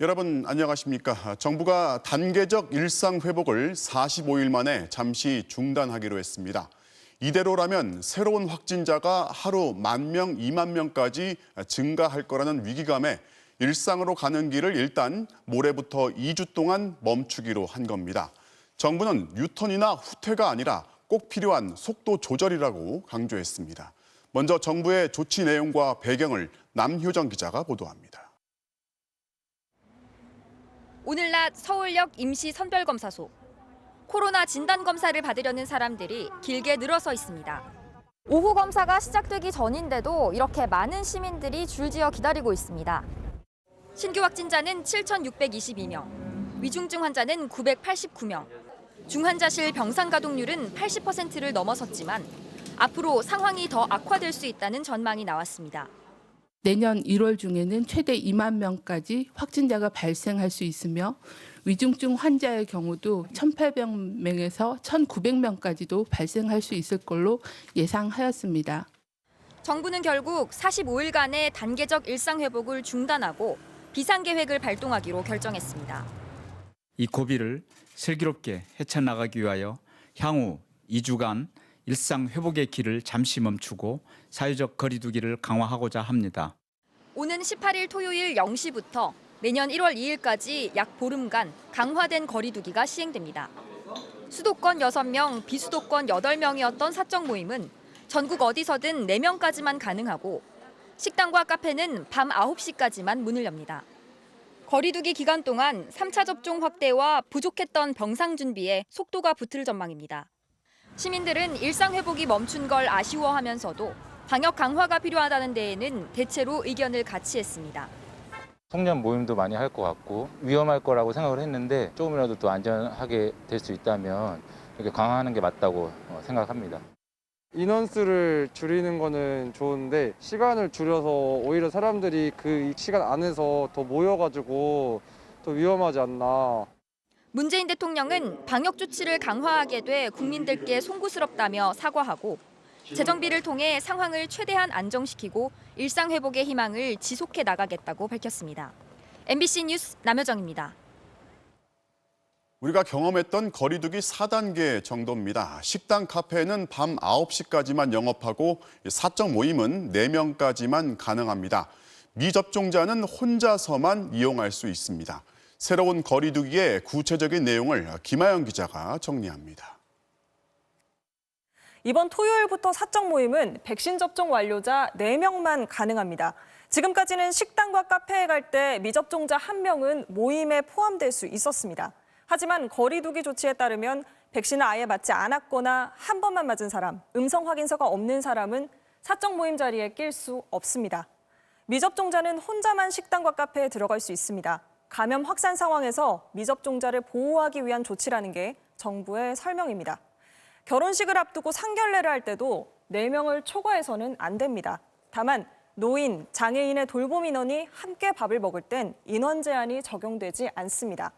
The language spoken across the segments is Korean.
여러분 안녕하십니까? 정부가 단계적 일상 회복을 45일 만에 잠시 중단하기로 했습니다. 이대로라면 새로운 확진자가 하루 10,000명, 20,000명까지 증가할 거라는 위기감에 일상으로 가는 길을 일단 모레부터 2주 동안 멈추기로 한 겁니다. 정부는 유턴이나 후퇴가 아니라 꼭 필요한 속도 조절이라고 강조했습니다. 먼저 정부의 조치 내용과 배경을 남효정 기자가 보도합니다. 오늘 낮 서울역 임시 선별검사소. 코로나 진단검사를 받으려는 사람들이 길게 늘어서 있습니다. 오후 검사가 시작되기 전인데도 이렇게 많은 시민들이 줄지어 기다리고 있습니다. 신규 확진자는 7,622명, 위중증 환자는 989명, 중환자실 병상 가동률은 80%를 넘어섰지만 앞으로 상황이 더 악화될 수 있다는 전망이 나왔습니다. 내년 1월 중에는 최대 2만 명까지 확진자가 발생할 수 있으며 위중증 환자의 경우도 1,800명에서 1,900명까지도 발생할 수 있을 걸로 예상하였습니다. 정부는 결국 45일간의 단계적 일상 회복을 중단하고 비상계획을 발동하기로 결정했습니다. 이 고비를 슬기롭게 헤쳐나가기 위하여 향후 2주간 일상 회복의 길을 잠시 멈추고 사회적 거리 두기를 강화하고자 합니다. 오는 18일 토요일 0시부터 내년 1월 2일까지 약 보름간 강화된 거리 두기가 시행됩니다. 수도권 6명, 비수도권 8명이었던 사적 모임은 전국 어디서든 4명까지만 가능하고 식당과 카페는 밤 9시까지만 문을 엽니다. 거리 두기 기간 동안 3차 접종 확대와 부족했던 병상 준비에 속도가 붙을 전망입니다. 시민들은 일상 회복이 멈춘 걸 아쉬워하면서도 방역 강화가 필요하다는 데에는 대체로 의견을 같이 했습니다. 송년 모임도 많이 할 것 같고 위험할 거라고 생각을 했는데 조금이라도 또 안전하게 될 수 있다면 이렇게 강화하는 게 맞다고 생각합니다. 인원수를 줄이는 거는 좋은데 시간을 줄여서 오히려 사람들이 그 시간 안에서 더 모여가지고 더 위험하지 않나. 문재인 대통령은 방역 조치를 강화하게 돼 국민들께 송구스럽다며 사과하고 재정비를 통해 상황을 최대한 안정시키고 일상 회복의 희망을 지속해 나가겠다고 밝혔습니다. MBC 뉴스 남효정입니다. 우리가 경험했던 거리두기 4단계 정도입니다. 식당, 카페는 밤 9시까지만 영업하고 사적 모임은 4명까지만 가능합니다. 미접종자는 혼자서만 이용할 수 있습니다. 새로운 거리두기의 구체적인 내용을 김하영 기자가 정리합니다. 이번 토요일부터 사적 모임은 백신 접종 완료자 4명만 가능합니다. 지금까지는 식당과 카페에 갈 때 미접종자 1명은 모임에 포함될 수 있었습니다. 하지만 거리두기 조치에 따르면 백신을 아예 맞지 않았거나 한 번만 맞은 사람, 음성 확인서가 없는 사람은 사적 모임 자리에 낄 수 없습니다. 미접종자는 혼자만 식당과 카페에 들어갈 수 있습니다. 감염 확산 상황에서 미접종자를 보호하기 위한 조치라는 게 정부의 설명입니다. 결혼식을 앞두고 상견례를 할 때도 4명을 초과해서는 안 됩니다. 다만 노인, 장애인의 돌봄 인원이 함께 밥을 먹을 땐 인원 제한이 적용되지 않습니다.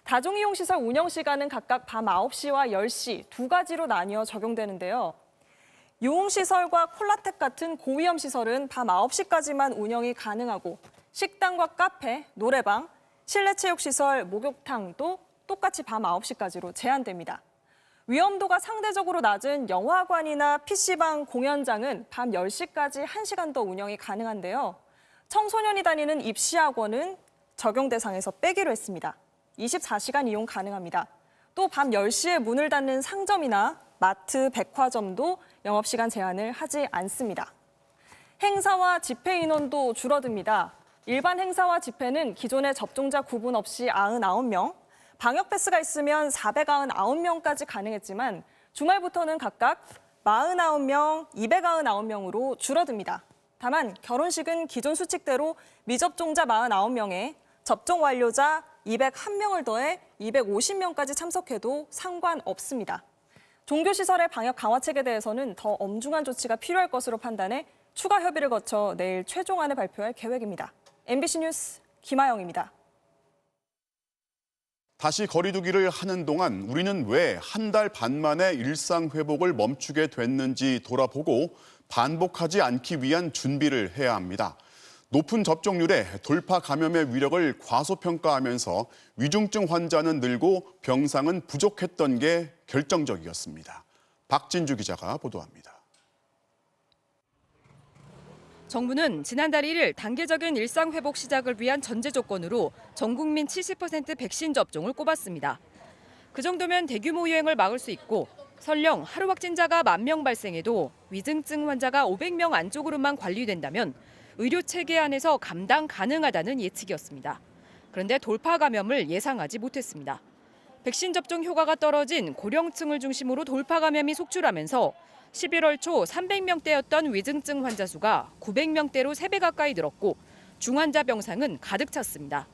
다중이용시설 운영 시간은 각각 밤 9시와 10시 두 가지로 나뉘어 적용되는데요. 유흥시설과 콜라텍 같은 고위험 시설은 밤 9시까지만 운영이 가능하고 식당과 카페, 노래방, 실내 체육시설, 목욕탕도 똑같이 밤 9시까지로 제한됩니다. 위험도가 상대적으로 낮은 영화관이나 PC방, 공연장은 밤 10시까지 1시간 더 운영이 가능한데요. 청소년이 다니는 입시학원은 적용 대상에서 빼기로 했습니다. 24시간 이용 가능합니다. 또 밤 10시에 문을 닫는 상점이나 마트, 백화점도 영업시간 제한을 하지 않습니다. 행사와 집회 인원도 줄어듭니다. 일반 행사와 집회는 기존의 접종자 구분 없이 99명, 방역 패스가 있으면 499명까지 가능했지만 주말부터는 각각 49명, 299명으로 줄어듭니다. 다만 결혼식은 기존 수칙대로 미접종자 49명에 접종 완료자 201명을 더해 250명까지 참석해도 상관없습니다. 종교시설의 방역 강화책에 대해서는 더 엄중한 조치가 필요할 것으로 판단해 추가 협의를 거쳐 내일 최종안을 발표할 계획입니다. MBC 뉴스 김하영입니다. 다시 거리두기를 하는 동안 우리는 왜 한 달 반 만에 일상 회복을 멈추게 됐는지 돌아보고 반복하지 않기 위한 준비를 해야 합니다. 높은 접종률에 돌파 감염의 위력을 과소평가하면서 위중증 환자는 늘고 병상은 부족했던 게 결정적이었습니다. 박진주 기자가 보도합니다. 정부는 지난달 1일 단계적인 일상 회복 시작을 위한 전제 조건으로 전 국민 70% 백신 접종을 꼽았습니다. 그 정도면 대규모 유행을 막을 수 있고 설령 하루 확진자가 10,000명 발생해도 위중증 환자가 500명 안쪽으로만 관리된다면 의료 체계 안에서 감당 가능하다는 예측이었습니다. 그런데 돌파 감염을 예상하지 못했습니다. 백신 접종 효과가 떨어진 고령층을 중심으로 돌파 감염이 속출하면서 11월 초 300명대였던 위중증 환자 수가 900명대로 3배 가까이 늘었고 중환자 병상은 가득 찼습니다.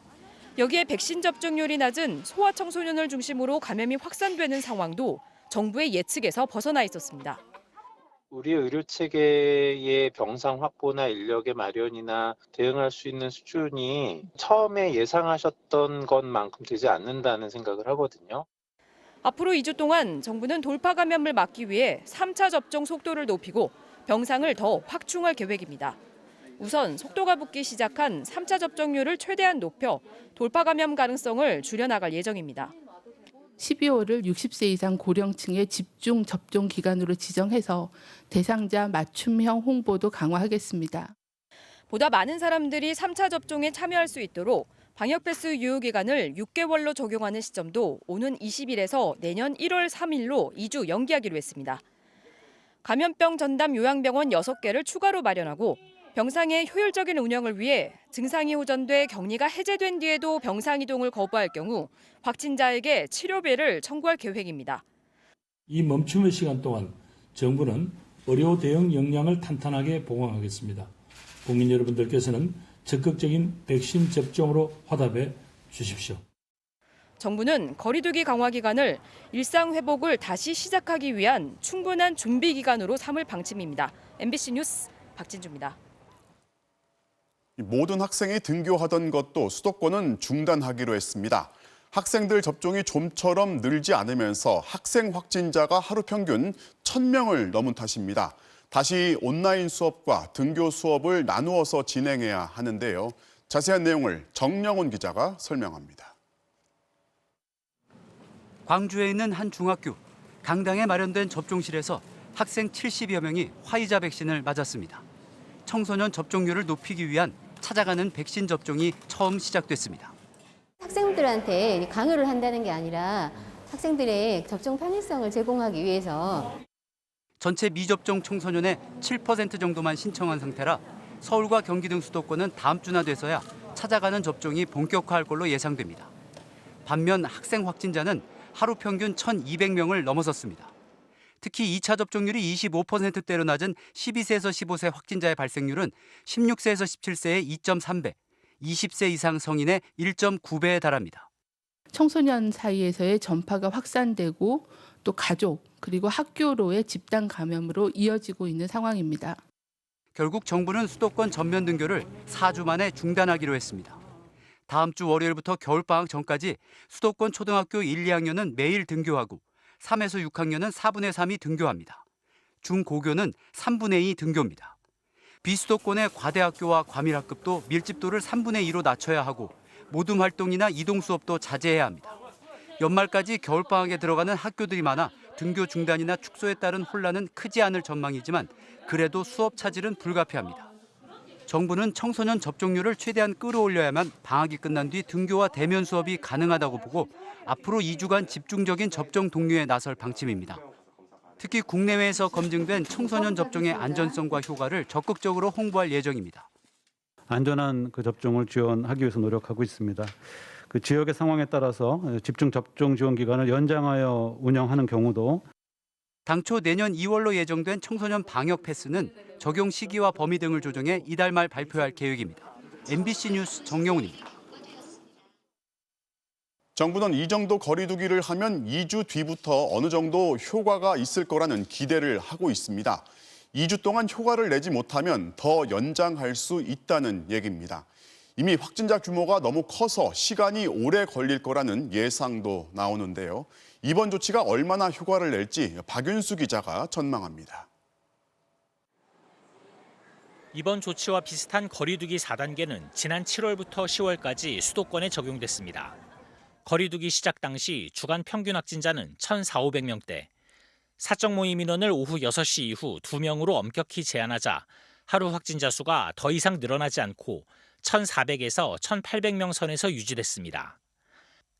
여기에 백신 접종률이 낮은 소아청소년을 중심으로 감염이 확산되는 상황도 정부의 예측에서 벗어나 있었습니다. 우리 의료 체계의 병상 확보나 인력의 마련이나 대응할 수 있는 수준이 처음에 예상하셨던 것만큼 되지 않는다는 생각을 하거든요. 앞으로 2주 동안 정부는 돌파 감염을 막기 위해 3차 접종 속도를 높이고 병상을 더 확충할 계획입니다. 우선 속도가 붙기 시작한 3차 접종률을 최대한 높여 돌파 감염 가능성을 줄여나갈 예정입니다. 12월을 60세 이상 고령층의 집중 접종 기간으로 지정해서 대상자 맞춤형 홍보도 강화하겠습니다. 보다 많은 사람들이 3차 접종에 참여할 수 있도록 방역 패스 유효 기간을 6개월로 적용하는 시점도 오는 20일에서 내년 1월 3일로 2주 연기하기로 했습니다. 감염병 전담 요양병원 6개를 추가로 마련하고 병상의 효율적인 운영을 위해 증상이 호전돼 격리가 해제된 뒤에도 병상 이동을 거부할 경우 확진자에게 치료비를 청구할 계획입니다. 이 멈춤의 시간 동안 정부는 의료 대응 역량을 탄탄하게 보강하겠습니다. 국민 여러분들께서는 적극적인 백신 접종으로 화답해 주십시오. 정부는 거리두기 강화 기간을 일상 회복을 다시 시작하기 위한 충분한 준비 기간으로 삼을 방침입니다. MBC 뉴스 박진주입니다. 모든 학생이 등교하던 것도 수도권은 중단하기로 했습니다. 학생들 접종이 좀처럼 늘지 않으면서 학생 확진자가 하루 평균 1,000명을 넘은 탓입니다. 다시 온라인 수업과 등교 수업을 나누어서 진행해야 하는데요. 자세한 내용을 정영훈 기자가 설명합니다. 광주에 있는 한 중학교, 강당에 마련된 접종실에서 학생 70여 명이 화이자 백신을 맞았습니다. 청소년 접종률을 높이기 위한 찾아가는 백신 접종이 처음 시작됐습니다. 학생들한테 강요를 한다는 게 아니라 학생들의 접종 편의성을 제공하기 위해서 전체 미접종 청소년의 7% 정도만 신청한 상태라 서울과 경기 등 수도권은 다음 주나 돼서야 찾아가는 접종이 본격화할 걸로 예상됩니다. 반면 학생 확진자는 하루 평균 1,200명을 넘어섰습니다. 특히 2차 접종률이 25%대로 낮은 12세에서 15세 확진자의 발생률은 16세에서 17세의 2.3배, 20세 이상 성인의 1.9배에 달합니다. 청소년 사이에서의 전파가 확산되고 또 가족 그리고 학교로의 집단 감염으로 이어지고 있는 상황입니다. 결국 정부는 수도권 전면 등교를 4주 만에 중단하기로 했습니다. 다음 주 월요일부터 겨울방학 전까지 수도권 초등학교 1, 2학년은 매일 등교하고 3에서 6학년은 4분의 3이 등교합니다. 중고교는 3분의 2 등교입니다. 비수도권의 과대학교와 과밀학급도 밀집도를 3분의 2로 낮춰야 하고 모둠 활동이나 이동 수업도 자제해야 합니다. 연말까지 겨울방학에 들어가는 학교들이 많아 등교 중단이나 축소에 따른 혼란은 크지 않을 전망이지만 그래도 수업 차질은 불가피합니다. 정부는 청소년 접종률을 최대한 끌어올려야만 방학이 끝난 뒤 등교와 대면 수업이 가능하다고 보고 앞으로 2주간 집중적인 접종 독려에 나설 방침입니다. 특히 국내외에서 검증된 청소년 접종의 안전성과 효과를 적극적으로 홍보할 예정입니다. 안전한 접종을 지원하기 위해서 노력하고 있습니다. 지역의 상황에 따라서 집중 접종 지원 기간을 연장하여 운영하는 경우도 당초 내년 2월로 예정된 청소년 방역 패스는 적용 시기와 범위 등을 조정해 이달 말 발표할 계획입니다. MBC 뉴스 정영훈입니다. 정부는 이 정도 거리두기를 하면 2주 뒤부터 어느 정도 효과가 있을 거라는 기대를 하고 있습니다. 2주 동안 효과를 내지 못하면 더 연장할 수 있다는 얘기입니다. 이미 확진자 규모가 너무 커서 시간이 오래 걸릴 거라는 예상도 나오는데요. 이번 조치가 얼마나 효과를 낼지 박윤수 기자가 전망합니다. 이번 조치와 비슷한 거리두기 4단계는 지난 7월부터 10월까지 수도권에 적용됐습니다. 거리두기 시작 당시 주간 평균 확진자는 1,400~500명대. 사적 모임 인원을 오후 6시 이후 2명으로 엄격히 제한하자 하루 확진자 수가 더 이상 늘어나지 않고 1,400에서 1,800명 선에서 유지됐습니다.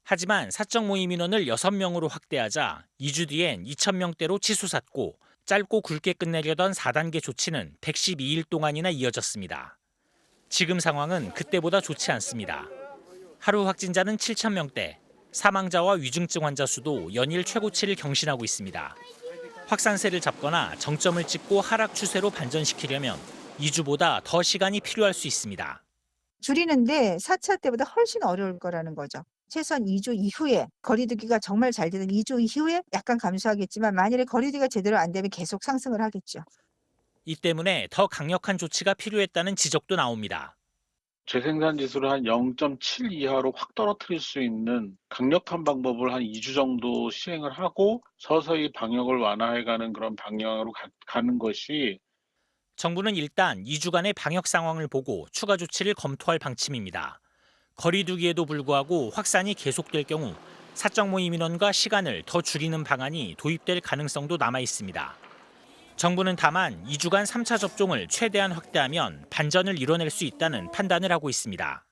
하지만 사적 모임 인원을 6명으로 확대하자 2주 뒤엔 2,000명대로 치솟았고 짧고 굵게 끝내려던 4단계 조치는 112일 동안이나 이어졌습니다. 지금 상황은 그때보다 좋지 않습니다. 하루 확진자는 7,000명대, 사망자와 위중증 환자 수도 연일 최고치를 경신하고 있습니다. 확산세를 잡거나 정점을 찍고 하락 추세로 반전시키려면 2주보다 더 시간이 필요할 수 있습니다. 줄이는데 4차 때보다 훨씬 어려울 거라는 거죠. 최소한 2주 이후에 거리두기가 정말 잘 되는 2주 이후에 약간 감소하겠지만 만일에 거리두기가 제대로 안 되면 계속 상승을 하겠죠. 이 때문에 더 강력한 조치가 필요했다는 지적도 나옵니다. 재생산 지수를 한 0.7 이하로 확 떨어뜨릴 수 있는 강력한 방법을 한 2주 정도 시행을 하고 서서히 방역을 완화해가는 그런 방향으로 가는 것이 정부는 일단 2주간의 방역 상황을 보고 추가 조치를 검토할 방침입니다. 거리두기에도 불구하고 확산이 계속될 경우 사적 모임 인원과 시간을 더 줄이는 방안이 도입될 가능성도 남아 있습니다. 정부는 다만 2주간 3차 접종을 최대한 확대하면 반전을 이뤄낼 수 있다는 판단을 하고 있습니다.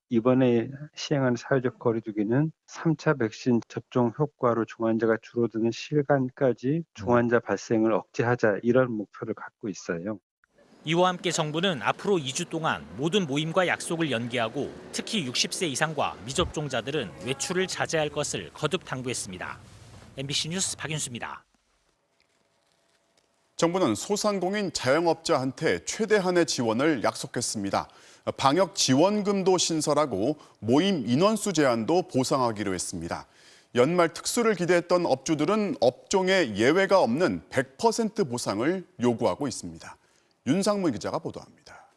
이번에 시행한 사회적 거리두기는 3차 백신 접종 효과로 중환자가 줄어드는 시간까지 중환자 발생을 억제하자 이런 목표를 갖고 있어요. 이와 함께 정부는 앞으로 2주 동안 모든 모임과 약속을 연기하고 특히 60세 이상과 미접종자들은 외출을 자제할 것을 거듭 당부했습니다. MBC 뉴스 박윤수입니다. 정부는 소상공인 자영업자한테 최대한의 지원을 약속했습니다. 방역 지원금도 신설하고 모임 인원수 제한도 보상하기로 했습니다. 연말 특수를 기대했던 업주들은 업종에 예외가 없는 100% 보상을 요구하고 있습니다. 윤상문 기자가 보도합니다.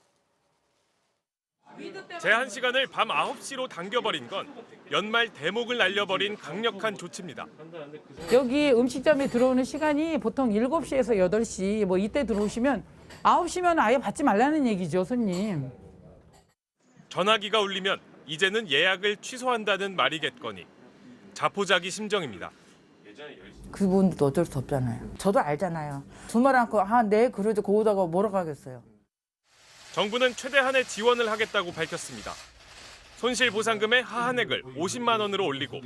제한 시간을 밤 9시로 당겨버린 건 연말 대목을 날려버린 강력한 조치입니다. 여기 음식점에 들어오는 시간이 보통 7시에서 8시 뭐 이때 들어오시면 9시면 아예 받지 말라는 얘기죠, 손님. 전화기가 울리면 이제는 예약을 취소한다는 말이겠거니 자포자기 심정입니다. 그분도 어쩔 수 없잖아요. 저도 알잖아요. 주말 않고 네 그래도 거기다가 뭐라고 하겠어요. 정부는 최대한의 지원을 하겠다고 밝혔습니다. 손실보상금의 하한액을 50만 원으로 올리고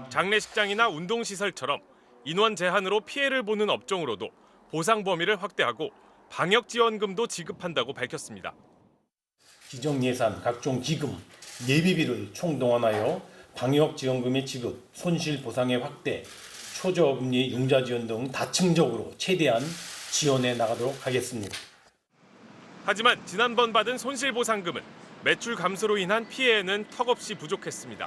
장례식장이나 운동시설처럼 인원 제한으로 피해를 보는 업종으로도 보상 범위를 확대하고 방역지원금도 지급한다고 밝혔습니다. 지정예산, 각종 기금, 예비비를 총동원하여 방역지원금의 지급, 손실보상의 확대, 초저금리 융자지원 등 다층적으로 최대한 지원해 나가도록 하겠습니다. 하지만 지난번 받은 손실보상금은 매출 감소로 인한 피해에는 턱없이 부족했습니다.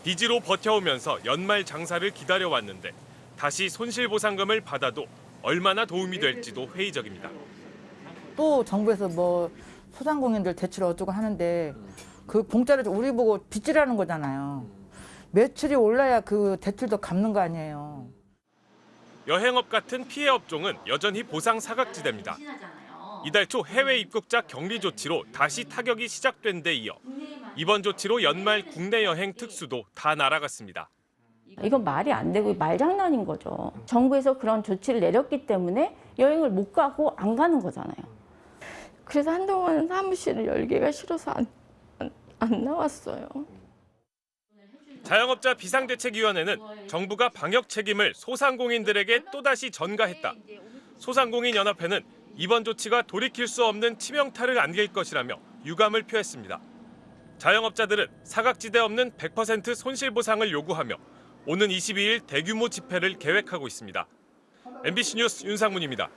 빚으로 버텨오면서 연말 장사를 기다려왔는데 다시 손실보상금을 받아도 얼마나 도움이 될지도 회의적입니다. 또 정부에서 뭐 소상공인들 대출 어쩌고 하는데 그 공짜로 우리 보고 빚지라는 거잖아요. 매출이 올라야 그 대출도 갚는 거 아니에요. 여행업 같은 피해 업종은 여전히 보상 사각지대입니다. 이달 초 해외 입국자 격리 조치로 다시 타격이 시작된 데 이어 이번 조치로 연말 국내 여행 특수도 다 날아갔습니다. 이건 말이 안 되고 말장난인 거죠. 정부에서 그런 조치를 내렸기 때문에 여행을 못 가고 안 가는 거잖아요. 그래서 한동안 사무실을 열기가 싫어서 안 나왔어요. 자영업자 비상대책위원회는 정부가 방역 책임을 소상공인들에게 또다시 전가했다. 소상공인연합회는 이번 조치가 돌이킬 수 없는 치명타를 안길 것이라며 유감을 표했습니다. 자영업자들은 사각지대 없는 100% 손실보상을 요구하며 오는 22일 대규모 집회를 계획하고 있습니다. MBC 뉴스 윤상문입니다.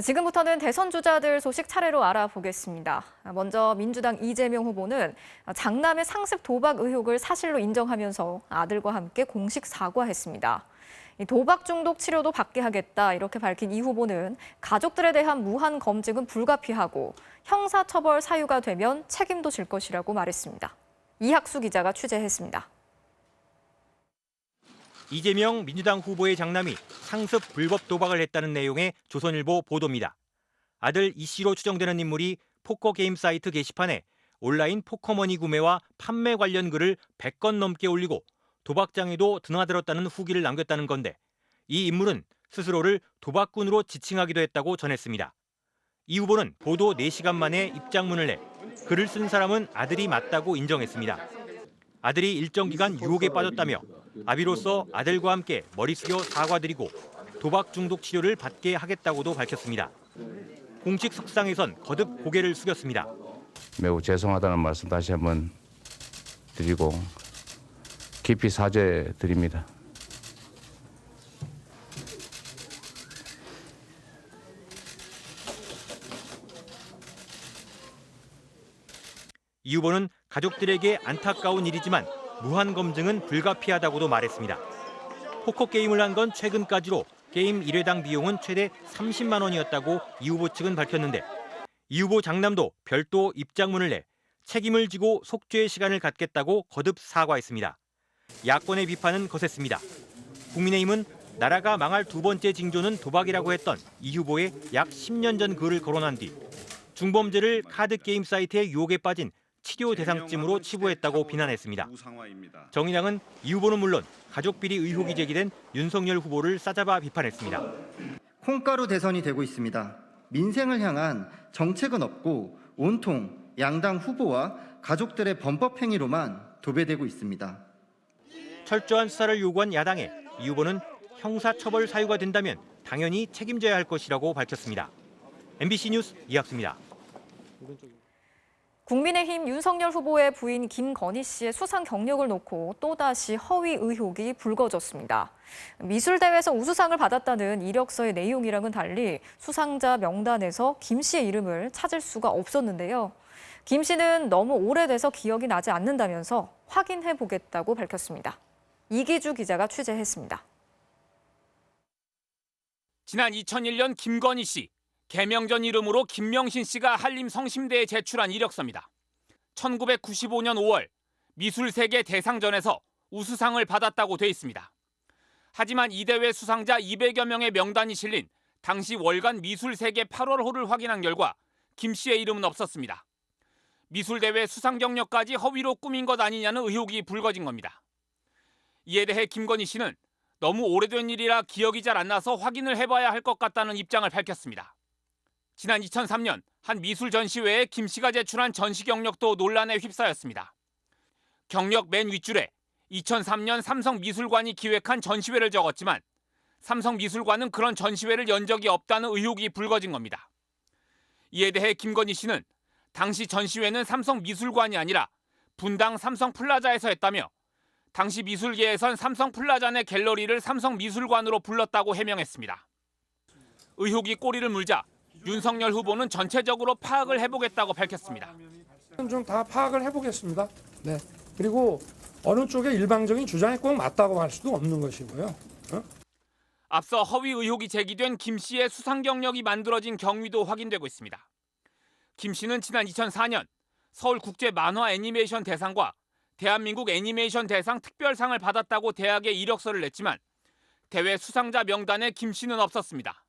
지금부터는 대선 주자들 소식 차례로 알아보겠습니다. 먼저 민주당 이재명 후보는 장남의 상습 도박 의혹을 사실로 인정하면서 아들과 함께 공식 사과했습니다. 도박 중독 치료도 받게 하겠다 이렇게 밝힌 이 후보는 가족들에 대한 무한 검증은 불가피하고 형사처벌 사유가 되면 책임도 질 것이라고 말했습니다. 이학수 기자가 취재했습니다. 이재명 민주당 후보의 장남이 상습 불법 도박을 했다는 내용의 조선일보 보도입니다. 아들 이 씨로 추정되는 인물이 포커 게임 사이트 게시판에 온라인 포커머니 구매와 판매 관련 글을 100건 넘게 올리고 도박장에도 드나들었다는 후기를 남겼다는 건데 이 인물은 스스로를 도박꾼으로 지칭하기도 했다고 전했습니다. 이 후보는 보도 4시간 만에 입장문을 내 글을 쓴 사람은 아들이 맞다고 인정했습니다. 아들이 일정 기간 유혹에 빠졌다며 아비로서 아들과 함께 머리 숙여 사과드리고 도박 중독 치료를 받게 하겠다고도 밝혔습니다. 공식 석상에선 거듭 고개를 숙였습니다. 매우 죄송하다는 말씀 다시 한번 드리고 깊이 사죄드립니다. 이 후보는 가족들에게 안타까운 일이지만 무한 검증은 불가피하다고도 말했습니다. 포커 게임을 한 건 최근까지로 게임 1회당 비용은 최대 30만 원이었다고 이 후보 측은 밝혔는데 이 후보 장남도 별도 입장문을 내 책임을 지고 속죄의 시간을 갖겠다고 거듭 사과했습니다. 야권의 비판은 거셌습니다. 국민의힘은 나라가 망할 두 번째 징조는 도박이라고 했던 이 후보의 약 10년 전 글을 거론한 뒤 중범죄를 카드게임 사이트의 유혹에 빠진 치료 대상쯤으로 치부했다고 비난했습니다. 정의당은 이 후보는 물론 가족비리 의혹이 제기된 윤석열 후보를 싸잡아 비판했습니다. 콩가루 대선이 되고 있습니다. 민생을 향한 정책은 없고 온통 양당 후보와 가족들의 범법 행위로만 도배되고 있습니다. 철저한 수사를 요구한 야당에 이 후보는 형사처벌 사유가 된다면 당연히 책임져야 할 것이라고 밝혔습니다. MBC 뉴스 이학수입니다. 국민의힘 윤석열 후보의 부인 김건희 씨의 수상 경력을 놓고 또다시 허위 의혹이 불거졌습니다. 미술대회에서 우수상을 받았다는 이력서의 내용이랑은 달리 수상자 명단에서 김 씨의 이름을 찾을 수가 없었는데요. 김 씨는 너무 오래돼서 기억이 나지 않는다면서 확인해보겠다고 밝혔습니다. 이기주 기자가 취재했습니다. 지난 2001년 김건희 씨. 개명 전 이름으로 김명신 씨가 한림성심대에 제출한 이력서입니다. 1995년 5월 미술세계 대상전에서 우수상을 받았다고 돼 있습니다. 하지만 이 대회 수상자 200여 명의 명단이 실린 당시 월간 미술세계 8월호를 확인한 결과 김 씨의 이름은 없었습니다. 미술대회 수상 경력까지 허위로 꾸민 것 아니냐는 의혹이 불거진 겁니다. 이에 대해 김건희 씨는 너무 오래된 일이라 기억이 잘 안 나서 확인을 해봐야 할 것 같다는 입장을 밝혔습니다. 지난 2003년 한 미술 전시회에 김 씨가 제출한 전시 경력도 논란에 휩싸였습니다. 경력 맨 윗줄에 2003년 삼성미술관이 기획한 전시회를 적었지만 삼성미술관은 그런 전시회를 연 적이 없다는 의혹이 불거진 겁니다. 이에 대해 김건희 씨는 당시 전시회는 삼성미술관이 아니라 분당 삼성플라자에서 했다며 당시 미술계에선 삼성플라자 내 갤러리를 삼성미술관으로 불렀다고 해명했습니다. 의혹이 꼬리를 물자 윤석열 후보는 전체적으로 파악을 해보겠다고 밝혔습니다. 좀 다 파악을 해보겠습니다. 네. 그리고 어느 쪽의 일방적인 주장이 꼭 맞다고 할 수도 없는 것이고요. 앞서 허위 의혹이 제기된 김 씨의 수상 경력이 만들어진 경위도 확인되고 있습니다. 김 씨는 지난 2004년 서울국제만화애니메이션 대상과 대한민국 애니메이션 대상 특별상을 받았다고 대학에 이력서를 냈지만 대회 수상자 명단에 김 씨는 없었습니다.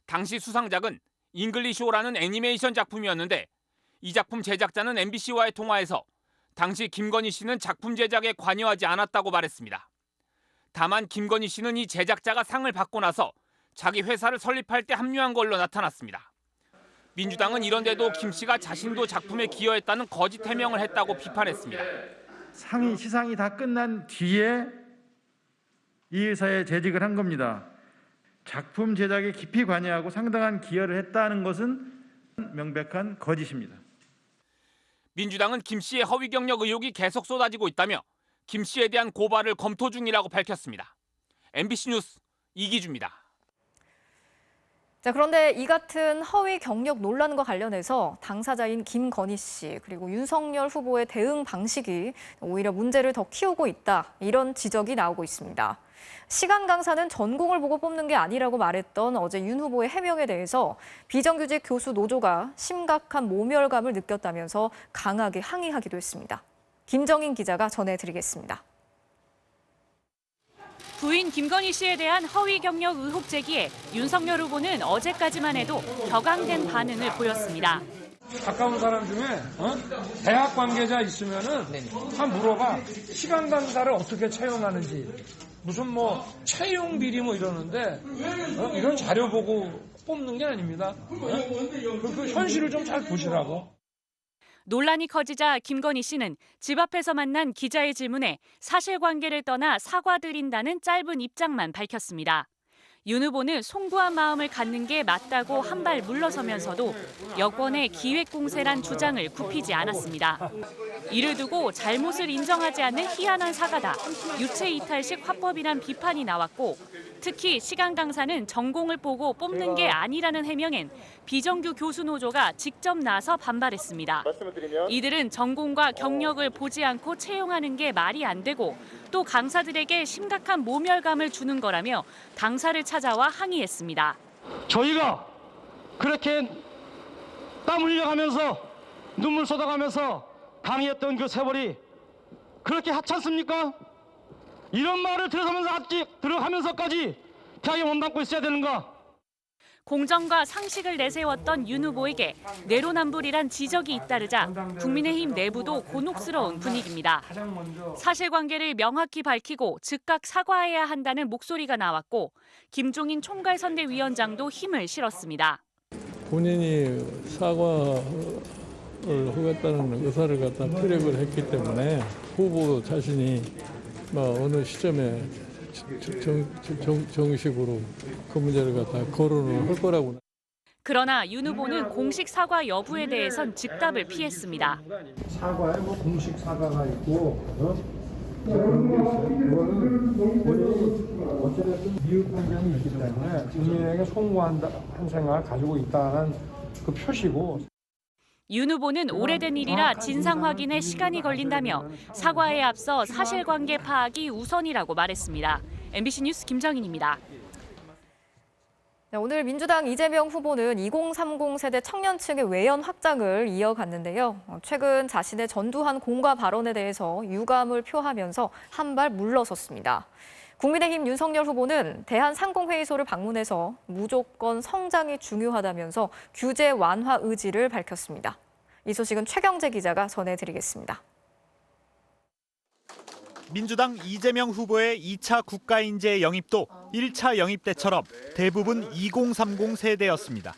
당시 수상작은 잉글리시호라는 애니메이션 작품이었는데 이 작품 제작자는 MBC와의 통화에서 당시 김건희 씨는 작품 제작에 관여하지 않았다고 말했습니다. 다만 김건희 씨는 이 제작자가 상을 받고 나서 자기 회사를 설립할 때 합류한 걸로 나타났습니다. 민주당은 이런데도 김 씨가 자신도 작품에 기여했다는 거짓 해명을 했다고 비판했습니다. 시상이 다 끝난 뒤에 이 회사에 재직을 한 겁니다. 작품 제작에 깊이 관여하고 상당한 기여를 했다는 것은 명백한 거짓입니다. 민주당은 김 씨의 허위 경력 의혹이 계속 쏟아지고 있다며 김 씨에 대한 고발을 검토 중이라고 밝혔습니다. MBC 뉴스 이기주입니다. 자, 그런데 이 같은 허위 경력 논란과 관련해서 당사자인 김건희 씨 그리고 윤석열 후보의 대응 방식이 오히려 문제를 더 키우고 있다, 이런 지적이 나오고 있습니다. 시간 강사는 전공을 보고 뽑는 게 아니라고 말했던 어제 윤 후보의 해명에 대해서 비정규직 교수 노조가 심각한 모멸감을 느꼈다면서 강하게 항의하기도 했습니다. 김정인 기자가 전해드리겠습니다. 부인 김건희 씨에 대한 허위 경력 의혹 제기에 윤석열 후보는 어제까지만 해도 격앙된 반응을 보였습니다. 가까운 사람 중에 대학 관계자 있으면은 한 물어봐. 시간 강사를 어떻게 채용하는지. 무슨 뭐 채용 비리 뭐 이러는데 이런 자료 보고 뽑는 게 아닙니다. 그 현실을 좀 잘 보시라고. 논란이 커지자 김건희 씨는 집 앞에서 만난 기자의 질문에 사실관계를 떠나 사과드린다는 짧은 입장만 밝혔습니다. 윤 후보는 송구한 마음을 갖는 게 맞다고 한 발 물러서면서도 여권의 기획공세란 주장을 굽히지 않았습니다. 이를 두고 잘못을 인정하지 않는 희한한 사과다, 유체이탈식 화법이란 비판이 나왔고, 특히 시간 강사는 전공을 보고 뽑는 게 아니라는 해명엔 비정규 교수 노조가 직접 나서 반발했습니다. 이들은 전공과 경력을 보지 않고 채용하는 게 말이 안 되고 또 강사들에게 심각한 모멸감을 주는 거라며 당사를 찾아와 항의했습니다. 저희가 그렇게 땀 흘려가면서 눈물 쏟아가면서 강의했던 그 세월이 그렇게 하찮습니까? 이런 말을 들어가면서까지 펴게 몸담고 있어야 되는가? 공정과 상식을 내세웠던 윤 후보에게 내로남불이란 지적이 잇따르자 국민의힘 내부도 곤혹스러운 분위기입니다. 사실관계를 명확히 밝히고 즉각 사과해야 한다는 목소리가 나왔고, 김종인 총괄선대위원장도 힘을 실었습니다. 본인이 사과를 하겠다는 의사를 갖다 피력을 했기 때문에 후보 자신이 어느 시점에 정식으로 그 문제를 갖다 거론을 할 거라고. 그러나 윤 후보는 공식 사과 여부에 대해선 즉답을 피했습니다. 사과에 뭐 공식 사과가 있고 그런 게 있어요. 그거는 본인이 어쨌든 미흡 감정이 있기 때문에 국민에게 송구한 생각을 가지고 있다는 그 표시고. 윤 후보는 오래된 일이라 진상 확인에 시간이 걸린다며 사과에 앞서 사실관계 파악이 우선이라고 말했습니다. MBC 뉴스 김정인입니다. 네, 오늘 민주당 이재명 후보는 2030 세대 청년층의 외연 확장을 이어갔는데요. 최근 자신의 전두환 공과 발언에 대해서 유감을 표하면서 한 발 물러섰습니다. 국민의힘 윤석열 후보는 대한상공회의소를 방문해서 무조건 성장이 중요하다면서 규제 완화 의지를 밝혔습니다. 이 소식은 최경재 기자가 전해드리겠습니다. 민주당 이재명 후보의 2차 국가인재 영입도 1차 영입 때처럼 대부분 2030 세대였습니다.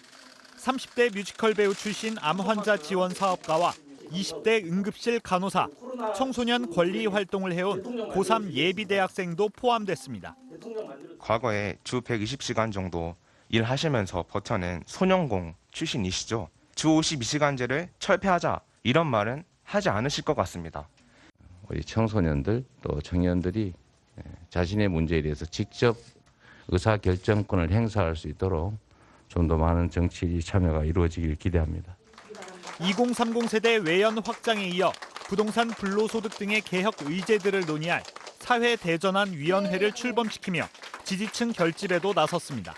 30대 뮤지컬 배우 출신 암 환자 지원 사업가와 20대 응급실 간호사, 청소년 권리 활동을 해온 고3 예비대학생도 포함됐습니다. 과거에 주 120시간 정도 일하시면서 버텨낸 소년공 출신이시죠. 주 52시간제를 철폐하자 이런 말은 하지 않으실 것 같습니다. 우리 청소년들 또 청년들이 자신의 문제에 대해서 직접 의사결정권을 행사할 수 있도록 좀 더 많은 정치 참여가 이루어지길 기대합니다. 2030 세대 외연 확장에 이어 부동산 불로소득 등의 개혁 의제들을 논의할 사회대전환위원회를 출범시키며 지지층 결집에도 나섰습니다.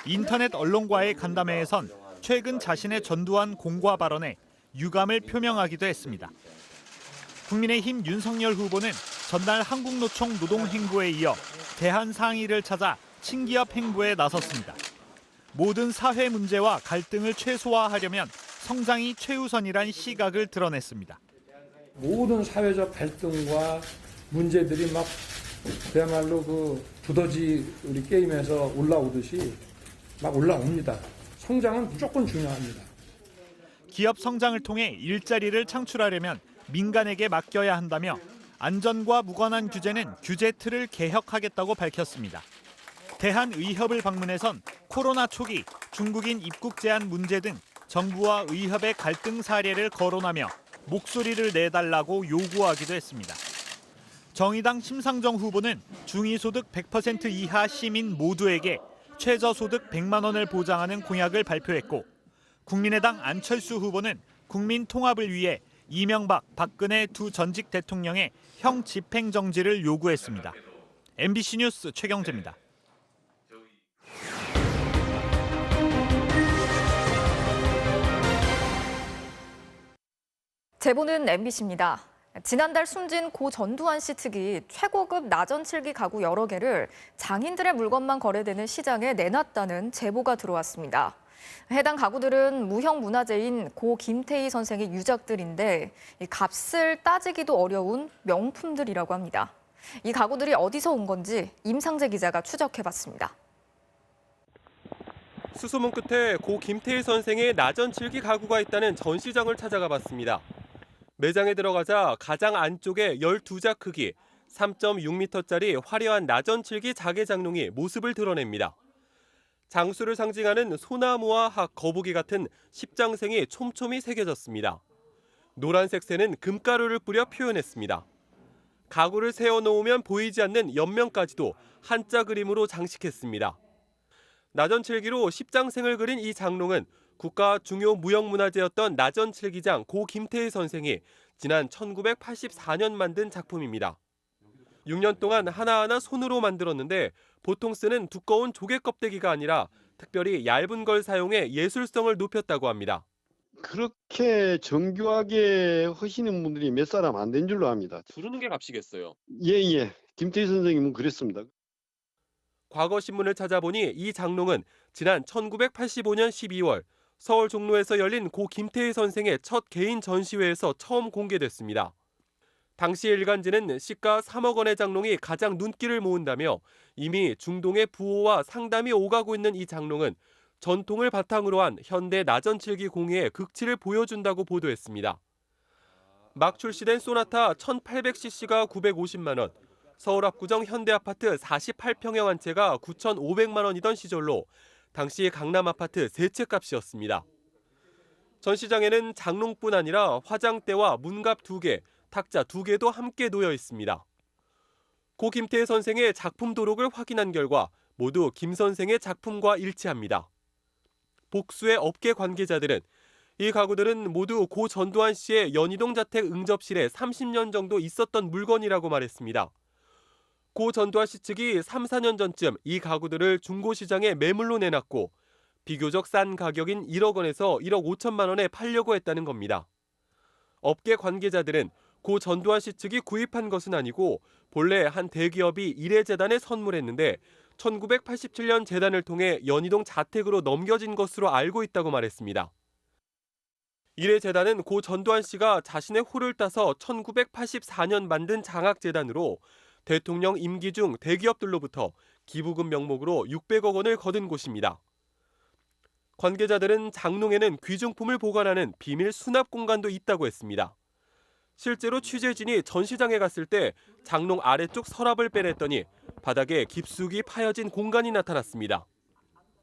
인터넷 언론과의 간담회에선 최근 자신의 전두환 공과 발언에 유감을 표명하기도 했습니다. 국민의힘 윤석열 후보는 전날 한국노총 노동행보에 이어 대한상의를 찾아 친기업 행보에 나섰습니다. 모든 사회 문제와 갈등을 최소화하려면 성장이 최우선이란 시각을 드러냈습니다. 모든 사회적 갈등과 문제들이 막 그야말로 그 두더지 우리 게임에서 올라오듯이 막 올라옵니다. 성장은 무조건 중요합니다. 기업 성장을 통해 일자리를 창출하려면 민간에게 맡겨야 한다며 안전과 무관한 규제는 규제 틀을 개혁하겠다고 밝혔습니다. 대한의협을 방문해선 코로나 초기 중국인 입국 제한 문제 등 정부와 의협의 갈등 사례를 거론하며 목소리를 내달라고 요구하기도 했습니다. 정의당 심상정 후보는 중위소득 100% 이하 시민 모두에게 최저소득 100만 원을 보장하는 공약을 발표했고, 국민의당 안철수 후보는 국민 통합을 위해 이명박, 박근혜 두 전직 대통령의 형 집행정지를 요구했습니다. MBC 뉴스 최경재입니다. 제보는 MBC입니다. 지난달 숨진 고 전두환 씨 측이 최고급 나전칠기 가구 여러 개를 장인들의 물건만 거래되는 시장에 내놨다는 제보가 들어왔습니다. 해당 가구들은 무형문화재인 고 김태희 선생의 유작들인데 이 값을 따지기도 어려운 명품들이라고 합니다. 이 가구들이 어디서 온 건지 임상재 기자가 추적해봤습니다. 수소문 끝에 고 김태희 선생의 나전칠기 가구가 있다는 전시장을 찾아가 봤습니다. 매장에 들어가자 가장 안쪽에 12자 크기 3.6m짜리 화려한 나전칠기 자개장롱이 모습을 드러냅니다. 장수를 상징하는 소나무와 학, 거북이 같은 십장생이 촘촘히 새겨졌습니다. 노란색 새는 금가루를 뿌려 표현했습니다. 가구를 세워놓으면 보이지 않는 옆면까지도 한자 그림으로 장식했습니다. 나전칠기로 십장생을 그린 이 장롱은 국가 중요 무형문화재였던 나전칠기장 고 김태희 선생이 지난 1984년 만든 작품입니다. 6년 동안 하나하나 손으로 만들었는데 보통 쓰는 두꺼운 조개 껍데기가 아니라 특별히 얇은 걸 사용해 예술성을 높였다고 합니다. 그렇게 정교하게 하시는 분들이 몇 사람 안 된 줄로 압니다. 부르는 게 값이겠어요. 예. 김태희 선생님은 그랬습니다. 과거 신문을 찾아보니 이 장롱은 지난 1985년 12월 서울 종로에서 열린 고 김태희 선생의 첫 개인 전시회에서 처음 공개됐습니다. 당시 일간지는 시가 3억 원의 장롱이 가장 눈길을 모은다며 이미 중동의 부호와 상담이 오가고 있는 이 장롱은 전통을 바탕으로 한 현대 나전칠기 공예의 극치를 보여준다고 보도했습니다. 막 출시된 소나타 1800cc가 950만 원, 서울 압구정 현대아파트 48평형 한 채가 9,500만 원이던 시절로 당시 강남 아파트 3채 값이었습니다. 전시장에는 장롱뿐 아니라 화장대와 문갑 2개, 탁자 2개도 함께 놓여 있습니다. 고 김태희 선생의 작품 도록을 확인한 결과 모두 김 선생의 작품과 일치합니다. 복수의 업계 관계자들은 이 가구들은 모두 고 전두환 씨의 연희동 자택 응접실에 30년 정도 있었던 물건이라고 말했습니다. 고 전두환 씨 측이 3, 4년 전쯤 이 가구들을 중고시장에 매물로 내놨고 비교적 싼 가격인 1억 원에서 1억 5천만 원에 팔려고 했다는 겁니다. 업계 관계자들은 고 전두환 씨 측이 구입한 것은 아니고 본래 한 대기업이 이래재단에 선물했는데 1987년 재단을 통해 연희동 자택으로 넘겨진 것으로 알고 있다고 말했습니다. 이래재단은 고 전두환 씨가 자신의 호를 따서 1984년 만든 장학재단으로 대통령 임기 중 대기업들로부터 기부금 명목으로 600억 원을 거둔 곳입니다. 관계자들은 장롱에는 귀중품을 보관하는 비밀 수납 공간도 있다고 했습니다. 실제로 취재진이 전시장에 갔을 때 장롱 아래쪽 서랍을 빼냈더니 바닥에 깊숙이 파여진 공간이 나타났습니다.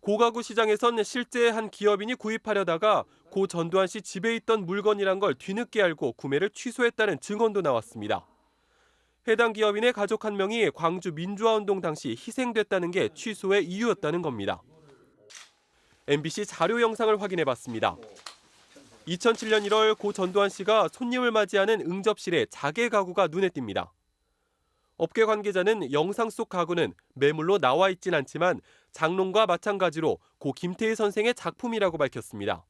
고가구 시장에선 실제 한 기업인이 구입하려다가 고 전두환 씨 집에 있던 물건이란 걸 뒤늦게 알고 구매를 취소했다는 증언도 나왔습니다. 해당 기업인의 가족 한 명이 광주 민주화운동 당시 희생됐다는 게 취소의 이유였다는 겁니다. MBC 자료 영상을 확인해봤습니다. 2007년 1월 고 전두환 씨가 손님을 맞이하는 응접실에 자개 가구가 눈에 띕니다. 업계 관계자는 영상 속 가구는 매물로 나와 있진 않지만 장롱과 마찬가지로 고 김태희 선생의 작품이라고 밝혔습니다.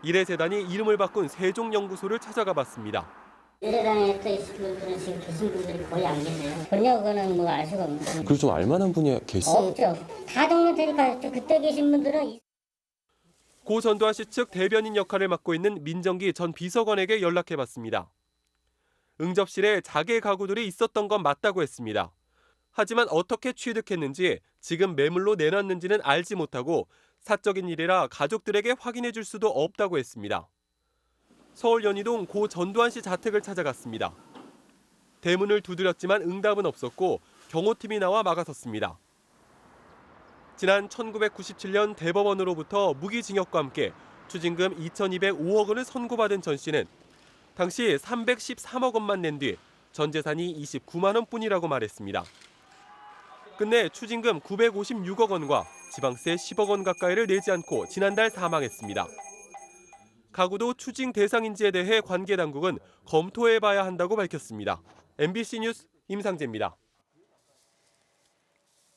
이래재단이 이름을 바꾼 세종연구소를 찾아가 봤습니다. 이래단에 또 있으신 분들은 지금 계신 분들이 거의 안 계세요. 번역은 뭐 알 수가 없는데. 그리고 좀 알만한 분이 계시죠? 없죠. 다 정리되니까 그때 계신 분들은. 고 전두환 씨 측 대변인 역할을 맡고 있는 민정기 전 비서관에게 연락해봤습니다. 응접실에 자개 가구들이 있었던 건 맞다고 했습니다. 하지만 어떻게 취득했는지 지금 매물로 내놨는지는 알지 못하고 사적인 일이라 가족들에게 확인해 줄 수도 없다고 했습니다. 서울 연희동 고 전두환 씨 자택을 찾아갔습니다. 대문을 두드렸지만 응답은 없었고 경호팀이 나와 막아섰습니다. 지난 1997년 대법원으로부터 무기징역과 함께 추징금 2,205억 원을 선고받은 전 씨는 당시 313억 원만 낸 뒤 전 재산이 29만 원뿐이라고 말했습니다. 끝내 추징금 956억 원과 지방세 10억 원 가까이를 내지 않고 지난달 사망했습니다. 가구도 추징 대상인지에 대해 관계 당국은 검토해봐야 한다고 밝혔습니다. MBC 뉴스 임상재입니다.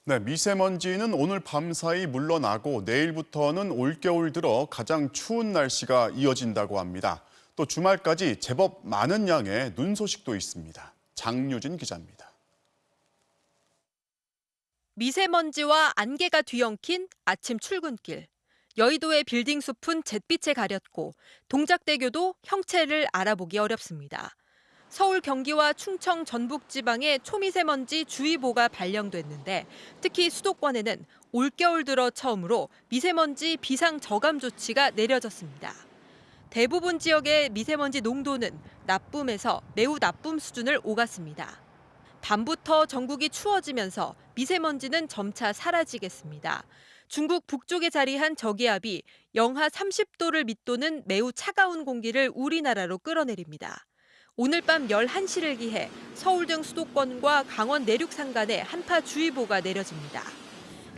네, 미세먼지는 오늘 밤사이 물러나고 내일부터는 올겨울 들어 가장 추운 날씨가 이어진다고 합니다. 또 또 주말까지 제법 많은 양의 눈 소식도 있습니다. 장유진 기자입니다. 미세먼지와 안개가 뒤엉킨 아침 출근길. 여의도의 빌딩 숲은 잿빛에 가렸고 동작대교도 형체를 알아보기 어렵습니다. 서울, 경기와 충청, 전북 지방에 초미세먼지 주의보가 발령됐는데 특히 수도권에는 올겨울 들어 처음으로 미세먼지 비상 저감 조치가 내려졌습니다. 대부분 지역의 미세먼지 농도는 나쁨에서 매우 나쁨 수준을 오갔습니다. 밤부터 전국이 추워지면서 미세먼지는 점차 사라지겠습니다. 중국 북쪽에 자리한 저기압이 영하 30도를 밑도는 매우 차가운 공기를 우리나라로 끌어내립니다. 오늘 밤 11시를 기해 서울 등 수도권과 강원 내륙 산간에 한파주의보가 내려집니다.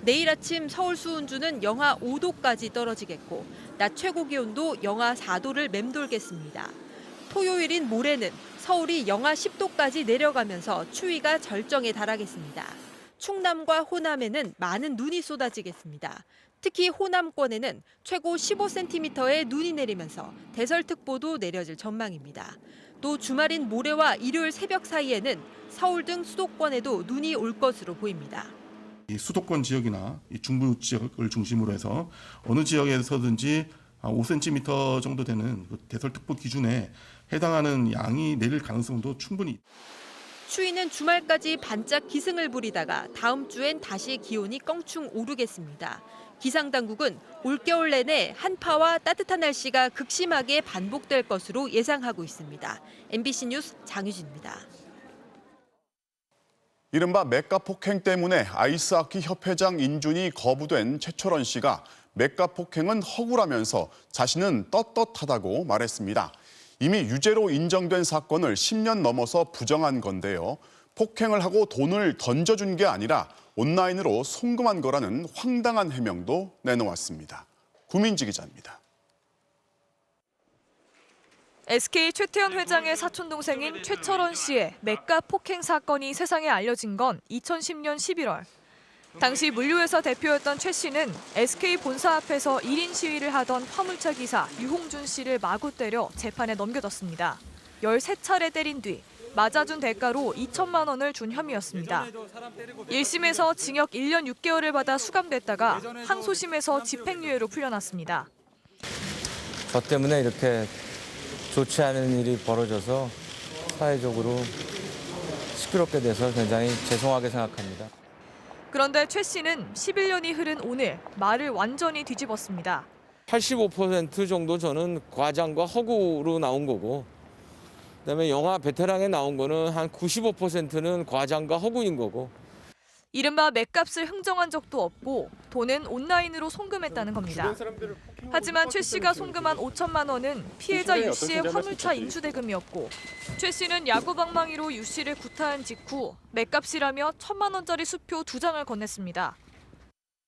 내일 아침 서울 수은주는 영하 5도까지 떨어지겠고 낮 최고 기온도 영하 4도를 맴돌겠습니다. 토요일인 모레는 서울이 영하 10도까지 내려가면서 추위가 절정에 달하겠습니다. 충남과 호남에는 많은 눈이 쏟아지겠습니다. 특히 호남권에는 최고 15cm의 눈이 내리면서 대설특보도 내려질 전망입니다. 또 주말인 모레와 일요일 새벽 사이에는 서울 등 수도권에도 눈이 올 것으로 보입니다. 이 수도권 지역이나 이 중부 지역을 중심으로 해서 어느 지역에서든지 5cm 정도 되는 대설특보 기준에 해당하는 양이 내릴 가능성도 충분히 있습니다. 추위는 주말까지 반짝 기승을 부리다가 다음 주엔 다시 기온이 껑충 오르겠습니다. 기상당국은 올겨울 내내 한파와 따뜻한 날씨가 극심하게 반복될 것으로 예상하고 있습니다. MBC 뉴스 장유진입니다. 이른바 맥가 폭행 때문에 아이스하키 협회장 인준이 거부된 최철원 씨가 맥가 폭행은 허구라면서 자신은 떳떳하다고 말했습니다. 이미 유죄로 인정된 사건을 10년 넘어서 부정한 건데요. 폭행을 하고 돈을 던져준 게 아니라 온라인으로 송금한 거라는 황당한 해명도 내놓았습니다. 구민지 기자입니다. SK 최태원 회장의 사촌동생인 최철원 씨의 맥가 폭행 사건이 세상에 알려진 건 2010년 11월. 당시 물류회사 대표였던 최 씨는 SK 본사 앞에서 1인 시위를 하던 화물차 기사 유홍준 씨를 마구 때려 재판에 넘겨졌습니다. 13차례 때린 뒤 맞아준 대가로 2천만 원을 준 혐의였습니다. 1심에서 징역 1년 6개월을 받아 수감됐다가 항소심에서 집행유예로 풀려났습니다. 저 때문에 이렇게 좋지 않은 일이 벌어져서 사회적으로 시끄럽게 돼서 굉장히 죄송하게 생각합니다. 그런데 최 씨는 11년이 흐른 오늘 말을 완전히 뒤집었습니다. 85% 정도 저는 과장과 허구로 나온 거고, 그다음에 영화 베테랑에 나온 거는 한 95%는 과장과 허구인 거고. 이른바 맥값을 흥정한 적도 없고 돈은 온라인으로 송금했다는 겁니다. 하지만 최 씨가 송금한 5천만 원은 피해자 유 씨의 화물차 인수대금이었고 최 씨는 야구방망이로 유 씨를 구타한 직후 맥값이라며 1,000만 원짜리 수표 2장을 건넸습니다.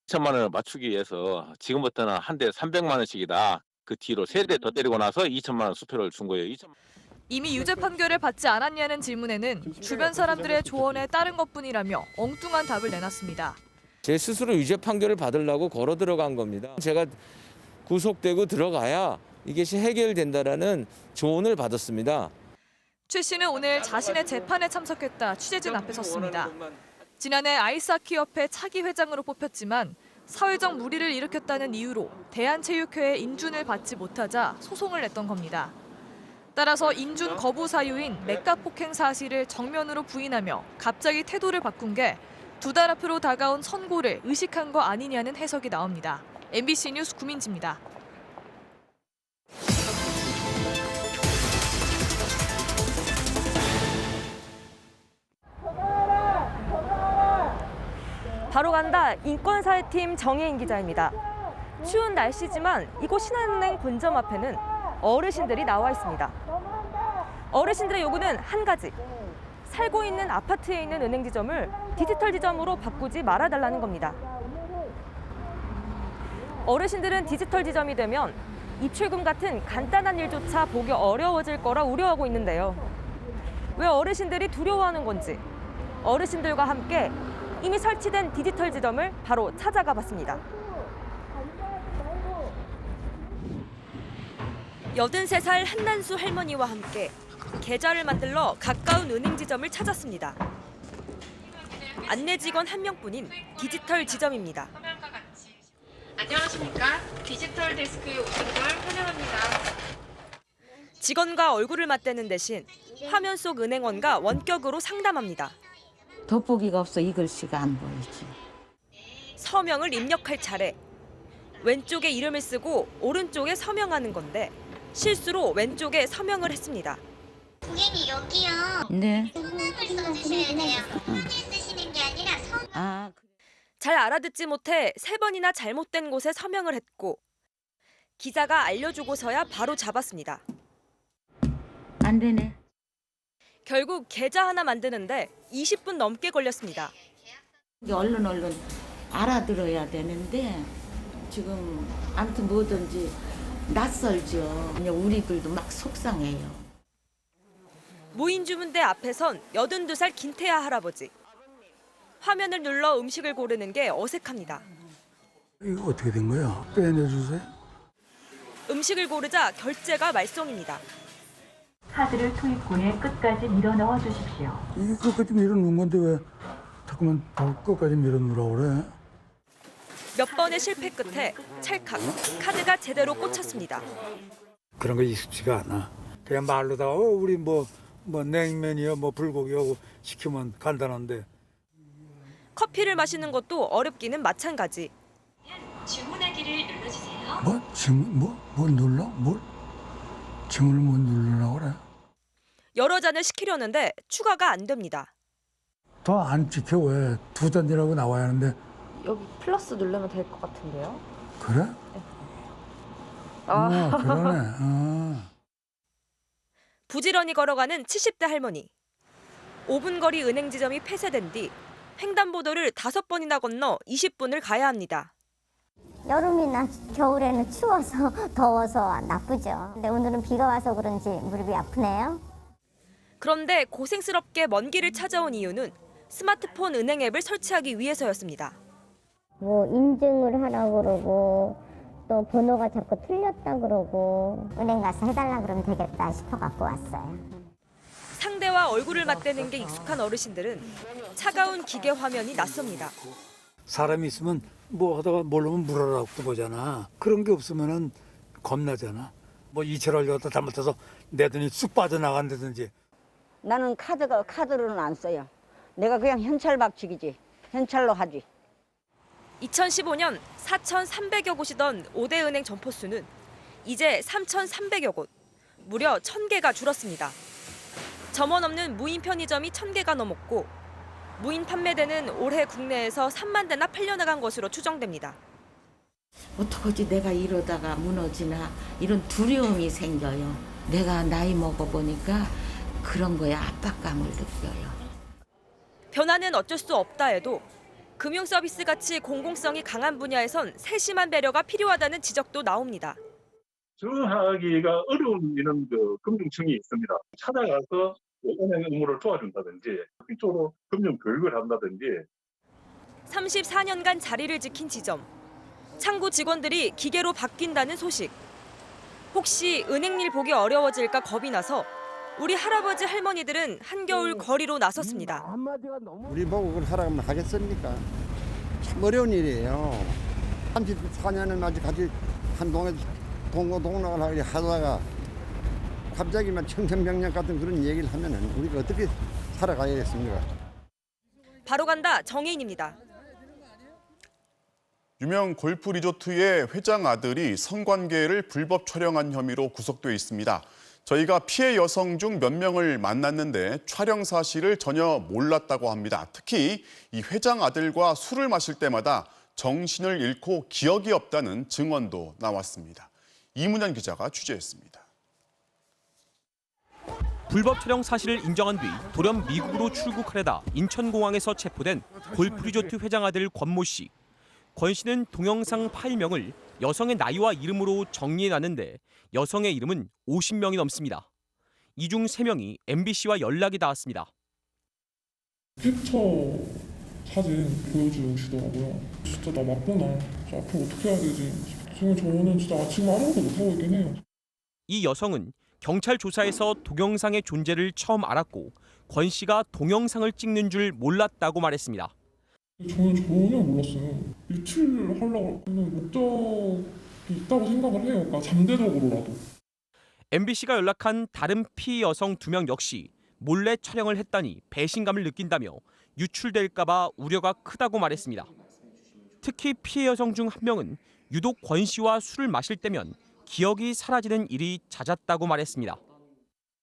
2천만 원을 맞추기 위해서 지금부터는 한 대 300만 원씩이다. 그 뒤로 3대 더 때리고 나서 2천만 원 수표를 준 거예요. 이미 유죄 판결을 받지 않았냐는 질문에는 주변 사람들의 조언에 따른 것뿐이라며 엉뚱한 답을 내놨습니다. 제 스스로 유죄 판결을 받으려고 걸어 들어간 겁니다. 제가 구속되고 들어가야 이것이 해결된다라는 조언을 받았습니다. 최 씨는 오늘 자신의 재판에 참석했다 취재진 앞에 섰습니다. 지난해 아이스하키 협회 차기 회장으로 뽑혔지만 사회적 물의를 일으켰다는 이유로 대한체육회의 인준을 받지 못하자 소송을 냈던 겁니다. 따라서 인준 거부 사유인 맥가 폭행 사실을 정면으로 부인하며 갑자기 태도를 바꾼 게 2달 앞으로 다가온 선고를 의식한 거 아니냐는 해석이 나옵니다. MBC 뉴스 구민지입니다. 바로 간다 인권사회팀 정혜인 기자입니다. 추운 날씨지만 이곳 신한은행 본점 앞에는 어르신들이 나와 있습니다. 어르신들의 요구는 한 가지. 살고 있는 아파트에 있는 은행 지점을 디지털 지점으로 바꾸지 말아달라는 겁니다. 어르신들은 디지털 지점이 되면 입출금 같은 간단한 일조차 보기 어려워질 거라 우려하고 있는데요. 왜 어르신들이 두려워하는 건지 어르신들과 함께 이미 설치된 디지털 지점을 바로 찾아가 봤습니다. 83살 한난수 할머니와 함께 계좌를 만들러 가까운 은행 지점을 찾았습니다. 안내 직원 한 명뿐인 디지털 지점입니다. 안녕하십니까? 디지털 데스크에 오신 걸 환영합니다. 직원과 얼굴을 맞대는 대신 화면 속 은행원과 원격으로 상담합니다. 돋보기가 없어 이 글씨가 안 보이지. 서명을 입력할 차례. 왼쪽에 이름을 쓰고 오른쪽에 서명하는 건데 실수로 왼쪽에 서명을 했습니다. 고객님 여기요. 네. 성함을 써주셔야 돼요. 사진 쓰시는 게 아니라 성함. 잘 알아듣지 못해 3번이나 잘못된 곳에 서명을 했고 기자가 알려주고서야 바로 잡았습니다. 안 되네. 결국 계좌 하나 만드는데 20분 넘게 걸렸습니다. 얼른 알아들어야 되는데 지금 아무튼 뭐든지 낯설죠. 그냥 우리들도 막 속상해요. 무인주문대 앞에선 82살 김태하 할아버지. 화면을 눌러 음식을 고르는 게 어색합니다. 이거 어떻게 된 거야? 빼내주세요. 음식을 고르자 결제가 말썽입니다. 카드를 투입 후에 끝까지 밀어 넣어 주십시오. 이게 끝까지 밀어넣은 건데 왜 자꾸만 끝까지 밀어넣으라고 그래? 몇 번의 실패 끝에 찰칵 카드가 제대로 꽂혔습니다. 그런 거 익숙지가 않아. 그냥 말로다가 우리 뭐 냉면이요 뭐 불고기하고 시키면 간단한데. 커피를 마시는 것도 어렵기는 마찬가지. 주문하기를 눌러주세요. 뭐? 지문 뭐 눌러? 뭘? 지문을 못 누르려고 그래? 여러 잔을 시키려는데 추가가 안 됩니다. 더 안 찍혀 왜? 2잔이라고 나와야 하는데. 여기 플러스 누르면 될 것 같은데요? 그래? 네. 그러네. 부지런히 걸어가는 70대 할머니. 5분 거리 은행 지점이 폐쇄된 뒤 횡단보도를 5번이나 건너 20분을 가야 합니다. 여름이나 겨울에는 추워서 더워서 나쁘죠. 근데 오늘은 비가 와서 그런지 무릎이 아프네요. 그런데 고생스럽게 먼 길을 찾아온 이유는 스마트폰 은행 앱을 설치하기 위해서였습니다. 뭐 인증을 하라고 그러고 또 번호가 자꾸 틀렸다 그러고 은행 가서 해달라 그러면 되겠다 싶어 갖고 왔어요. 상대와 얼굴을 맞대는 게 익숙한 어르신들은 차가운 기계 화면이 낯섭니다. 사람이 있으면 뭐 하다가 모르면 물어라고 보잖아. 그런 게 없으면은 겁나잖아. 뭐 이체를 갖다 잘못해서 내 돈이 쑥 빠져나간다든지. 나는 카드로는 안 써요. 내가 그냥 현찰 박치기지. 현찰로 하지. 2015년 4,300여 곳이던 5대 은행 점포수는 이제 3,300여 곳, 무려 1,000개가 줄었습니다. 점원 없는 무인 편의점이 1,000개가 넘었고 무인 판매대는 올해 국내에서 3만 대나 팔려나간 것으로 추정됩니다. 어떡하지 내가 이러다가 무너지나 이런 두려움이 생겨요. 내가 나이 먹어보니까 그런 거에 압박감을 느껴요. 변화는 어쩔 수 없다 해도 금융 서비스 같이 공공성이 강한 분야에선 세심한 배려가 필요하다는 지적도 나옵니다. 수하기가 어려운 이런 금융청이 있습니다. 찾아가서 은행 업무를 도와준다든지 이쪽으로 금융 교육을 한다든지. 34년간 자리를 지킨 지점. 창구 직원들이 기계로 바뀐다는 소식. 혹시 은행일 보기 어려워질까 겁이 나서 우리 할아버지 할머니들은 한겨울 거리로 나섰습니다. 우리 보고 그걸 하라면 하겠습니까? 참 어려운 일이에요. 34년을 아직 같이 한 동고동락을 하다가 갑자기만 청천벽력 같은 그런 얘기를 하면은 우리가 어떻게 살아가야겠습니까? 바로 간다 정혜인입니다. 유명 골프 리조트의 회장 아들이 성관계를 불법 촬영한 혐의로 구속돼 있습니다. 저희가 피해 여성 중 몇 명을 만났는데 촬영 사실을 전혀 몰랐다고 합니다. 특히 이 회장 아들과 술을 마실 때마다 정신을 잃고 기억이 없다는 증언도 나왔습니다. 이문현 기자가 취재했습니다. 불법 촬영 사실을 인정한 뒤 돌연 미국으로 출국하려다 인천공항에서 체포된 골프 리조트 회장 아들 권모 씨. 권 씨는 동영상 파일명을 여성의 나이와 이름으로 정리해놨는데 여성의 이름은 50명이 넘습니다. 이 중 3명이 MBC와 연락이 닿았습니다. 캡처 사진 보여주시더라고요. 진짜 나 맞구나. 앞으로 어떻게 해야 되지? 지금 저는 진짜 아침 아무것도 못하고 있긴 해요. 이 여성은 경찰 조사에서 동영상의 존재를 처음 알았고 권 씨가 동영상을 찍는 줄 몰랐다고 말했습니다. 저는 전혀 몰랐어요. 유출하려고 하는 목적이 있다고 생각을 해요. 그러니까 잠재적으로라도. MBC가 연락한 다른 피해 여성 2명 역시 몰래 촬영을 했다니 배신감을 느낀다며 유출될까 봐 우려가 크다고 말했습니다. 특히 피해 여성 중 한 명은 유독 권 씨와 술을 마실 때면 기억이 사라지는 일이 잦았다고 말했습니다.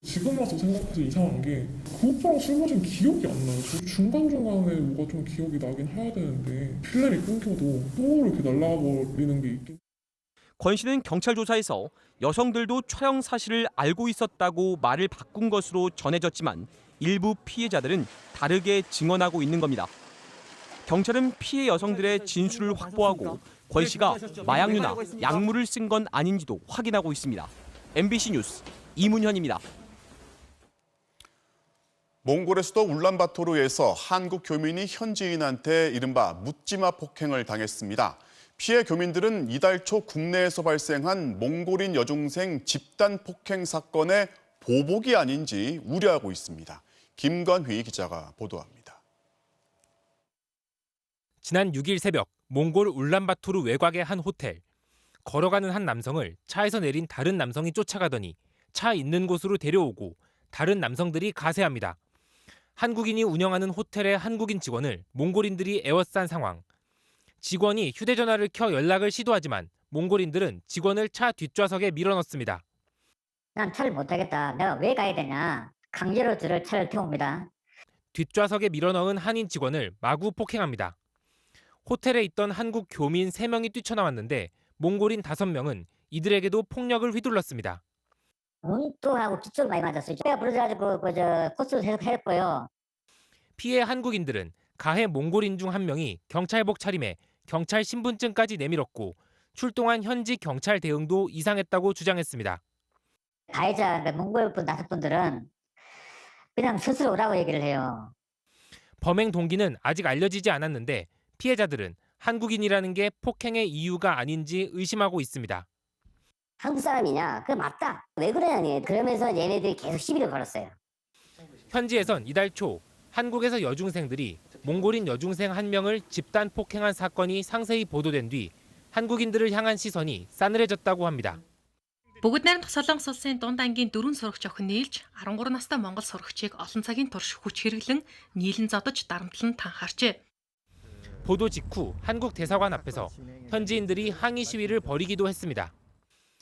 지금 와서 생각해서 이상한 게 그 오빠랑 술 마신 기억이 안 나요. 저 중간중간에 뭐가 좀 기억이 나긴 해야 되는데 필름이 끊겨도 또 이렇게 날라버리는 게 있긴. 권 씨는 경찰 조사에서 여성들도 촬영 사실을 알고 있었다고 말을 바꾼 것으로 전해졌지만 일부 피해자들은 다르게 증언하고 있는 겁니다. 경찰은 피해 여성들의 진술을 확보하고 권 씨가 마약류나 약물을 쓴 건 아닌지도 확인하고 있습니다. MBC 뉴스 이문현입니다. 몽골의 수도 울란바토르에서 한국 교민이 현지인한테 이른바 묻지마 폭행을 당했습니다. 피해 교민들은 이달 초 국내에서 발생한 몽골인 여중생 집단 폭행 사건의 보복이 아닌지 우려하고 있습니다. 김건휘 기자가 보도합니다. 지난 6일 새벽 몽골 울란바토르 외곽의 한 호텔. 걸어가는 한 남성을 차에서 내린 다른 남성이 쫓아가더니 차 있는 곳으로 데려오고 다른 남성들이 가세합니다. 한국인이 운영하는 호텔의 한국인 직원을 몽골인들이 에워싼 상황. 직원이 휴대전화를 켜 연락을 시도하지만 몽골인들은 직원을 차 뒷좌석에 밀어넣습니다. 난 차를 못 타겠다. 내가 왜 가야 되냐. 강제로 저를 차를 태웁니다. 뒷좌석에 밀어넣은 한인 직원을 마구 폭행합니다. 호텔에 있던 한국 교민 3명이 뛰쳐나왔는데 몽골인 5명은 이들에게도 폭력을 휘둘렀습니다. 엉뚱하고 기초를 많이 맞았어요. 내가 부러져가지고 코스로 했고요. 피해 한국인들은 가해 몽골인 중 한 명이 경찰복 차림에 경찰 신분증까지 내밀었고 출동한 현지 경찰 대응도 이상했다고 주장했습니다. 가해자 몽골 분 5분들은 그냥 스스로 오라고 얘기를 해요. 범행 동기는 아직 알려지지 않았는데 피해자들은 한국인이라는 게 폭행의 이유가 아닌지 의심하고 있습니다. 한국 사람이냐? 그거 맞다. 왜 그러냐니. 그러면서 얘네들이 계속 시비를 걸었어요. 현지에선 이달 초 한국에서 여중생들이 몽골인 여중생 1명을 집단 폭행한 사건이 상세히 보도된 뒤 한국인들을 향한 시선이 싸늘해졌다고 합니다. Бүгд найрамдах Солонгос улсын дунд ангийн 4 сурагч охин нийлж 13 настай монгол сурагчийг олон цагийн турш хүч хэрэглэн нийлэн зодож дарамтлан танхаарчээ. 보도 직후 한국 대사관 앞에서 현지인들이 항의 시위를 벌이기도 했습니다.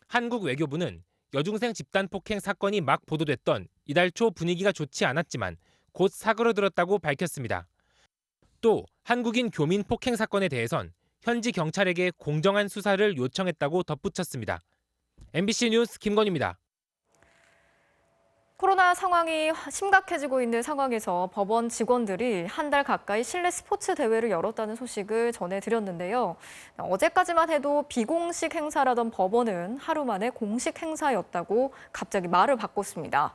한국 외교부는 여중생 집단 폭행 사건이 막 보도됐던 이달 초 분위기가 좋지 않았지만 곧 사그러들었다고 밝혔습니다. 또 한국인 교민 폭행 사건에 대해선 현지 경찰에게 공정한 수사를 요청했다고 덧붙였습니다. MBC 뉴스 김건희입니다. 코로나 상황이 심각해지고 있는 상황에서 법원 직원들이 한 달 가까이 실내 스포츠 대회를 열었다는 소식을 전해드렸는데요. 어제까지만 해도 비공식 행사라던 법원은 하루 만에 공식 행사였다고 갑자기 말을 바꿨습니다.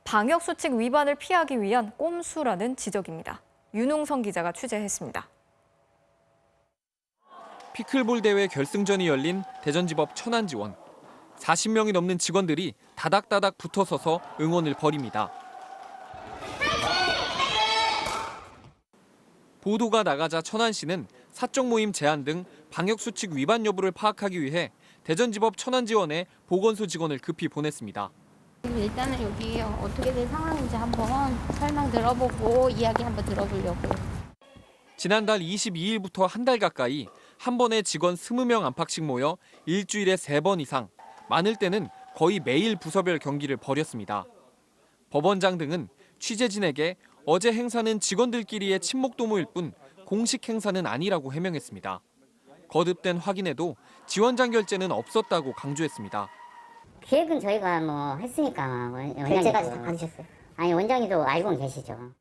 방역수칙 위반을 피하기 위한 꼼수라는 지적입니다. 윤웅성 기자가 취재했습니다. 피클볼 대회 결승전이 열린 대전지법 천안지원. 40명이 넘는 직원들이 다닥다닥 붙어서서 응원을 벌입니다. 보도가 나가자 천안시는 사적 모임 제한 등 방역수칙 위반 여부를 파악하기 위해 대전지법 천안지원에 보건소 직원을 급히 보냈습니다. 일단은 여기 어떻게 된 상황인지 한번 설명 들어보고 이야기 한번 들어보려고요. 지난달 22일부터 한 달 가까이 한 번에 직원 20명 안팎씩 모여 일주일에 3번 이상, 많을 때는 거의 매일 부서별 경기를 벌였습니다. 법원장 등은 취재진에게 어제 행사는 직원들끼리의 친목 도모일 뿐 공식 행사는 아니라고 해명했습니다. 거듭된 확인에도 지원장 결재는 없었다고 강조했습니다. 계획은 저희가 했으니까 결재까지 다 받으셨어요? 아니 원장님도 알고는 계시죠.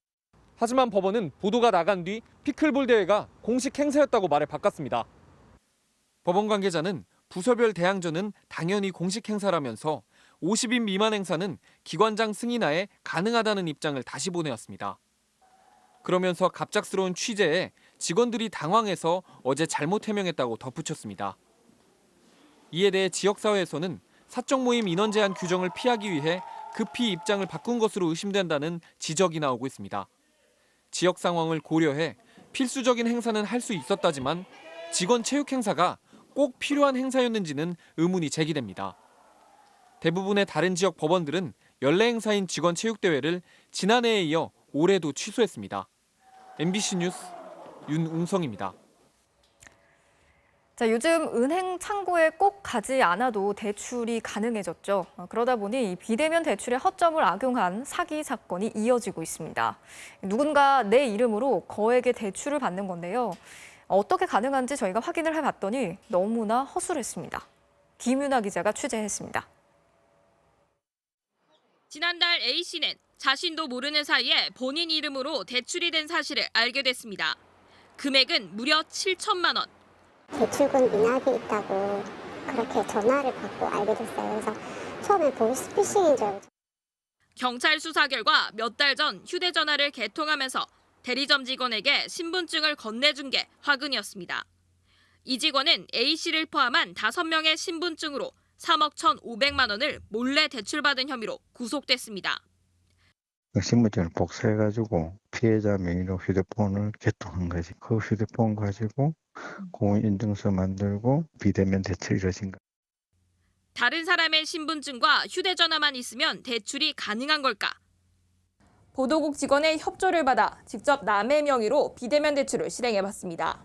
하지만 법원은 보도가 나간 뒤 피클볼 대회가 공식 행사였다고 말을 바꿨습니다. 법원 관계자는 부서별 대항전은 당연히 공식 행사라면서 50인 미만 행사는 기관장 승인하에 가능하다는 입장을 다시 보내왔습니다. 그러면서 갑작스러운 취재에 직원들이 당황해서 어제 잘못 해명했다고 덧붙였습니다. 이에 대해 지역사회에서는 사적 모임 인원 제한 규정을 피하기 위해 급히 입장을 바꾼 것으로 의심된다는 지적이 나오고 있습니다. 지역 상황을 고려해 필수적인 행사는 할 수 있었다지만 직원 체육 행사가 꼭 필요한 행사였는지는 의문이 제기됩니다. 대부분의 다른 지역 법원들은 연례 행사인 직원 체육대회를 지난해에 이어 올해도 취소했습니다. MBC 뉴스 윤웅성입니다. 자, 요즘 은행 창구에 꼭 가지 않아도 대출이 가능해졌죠. 그러다 보니 비대면 대출의 허점을 악용한 사기 사건이 이어지고 있습니다. 누군가 내 이름으로 거액의 대출을 받는 건데요. 어떻게 가능한지 저희가 확인을 해봤더니 너무나 허술했습니다. 김윤아 기자가 취재했습니다. 지난달 A씨는 자신도 모르는 사이에 본인 이름으로 대출이 된 사실을 알게 됐습니다. 금액은 무려 7천만 원. 대출금 미납이 있다고 그렇게 전화를 받고 알게 됐어요. 그래서 처음에 보이스피싱인 줄 알고. 경찰 수사 결과 몇 달 전 휴대전화를 개통하면서 대리점 직원에게 신분증을 건네준 게 화근이었습니다. 이 직원은 A씨를 포함한 5명의 신분증으로 3억 1,500만 원을 몰래 대출받은 혐의로 구속됐습니다. 신분증을 복사해가지고 피해자 명의로 휴대폰을 개통한 거지. 그 휴대폰 가지고 공인인증서 만들고 비대면 대출 이루어진 거. 다른 사람의 신분증과 휴대전화만 있으면 대출이 가능한 걸까? 보도국 직원의 협조를 받아 직접 남의 명의로 비대면 대출을 실행해봤습니다.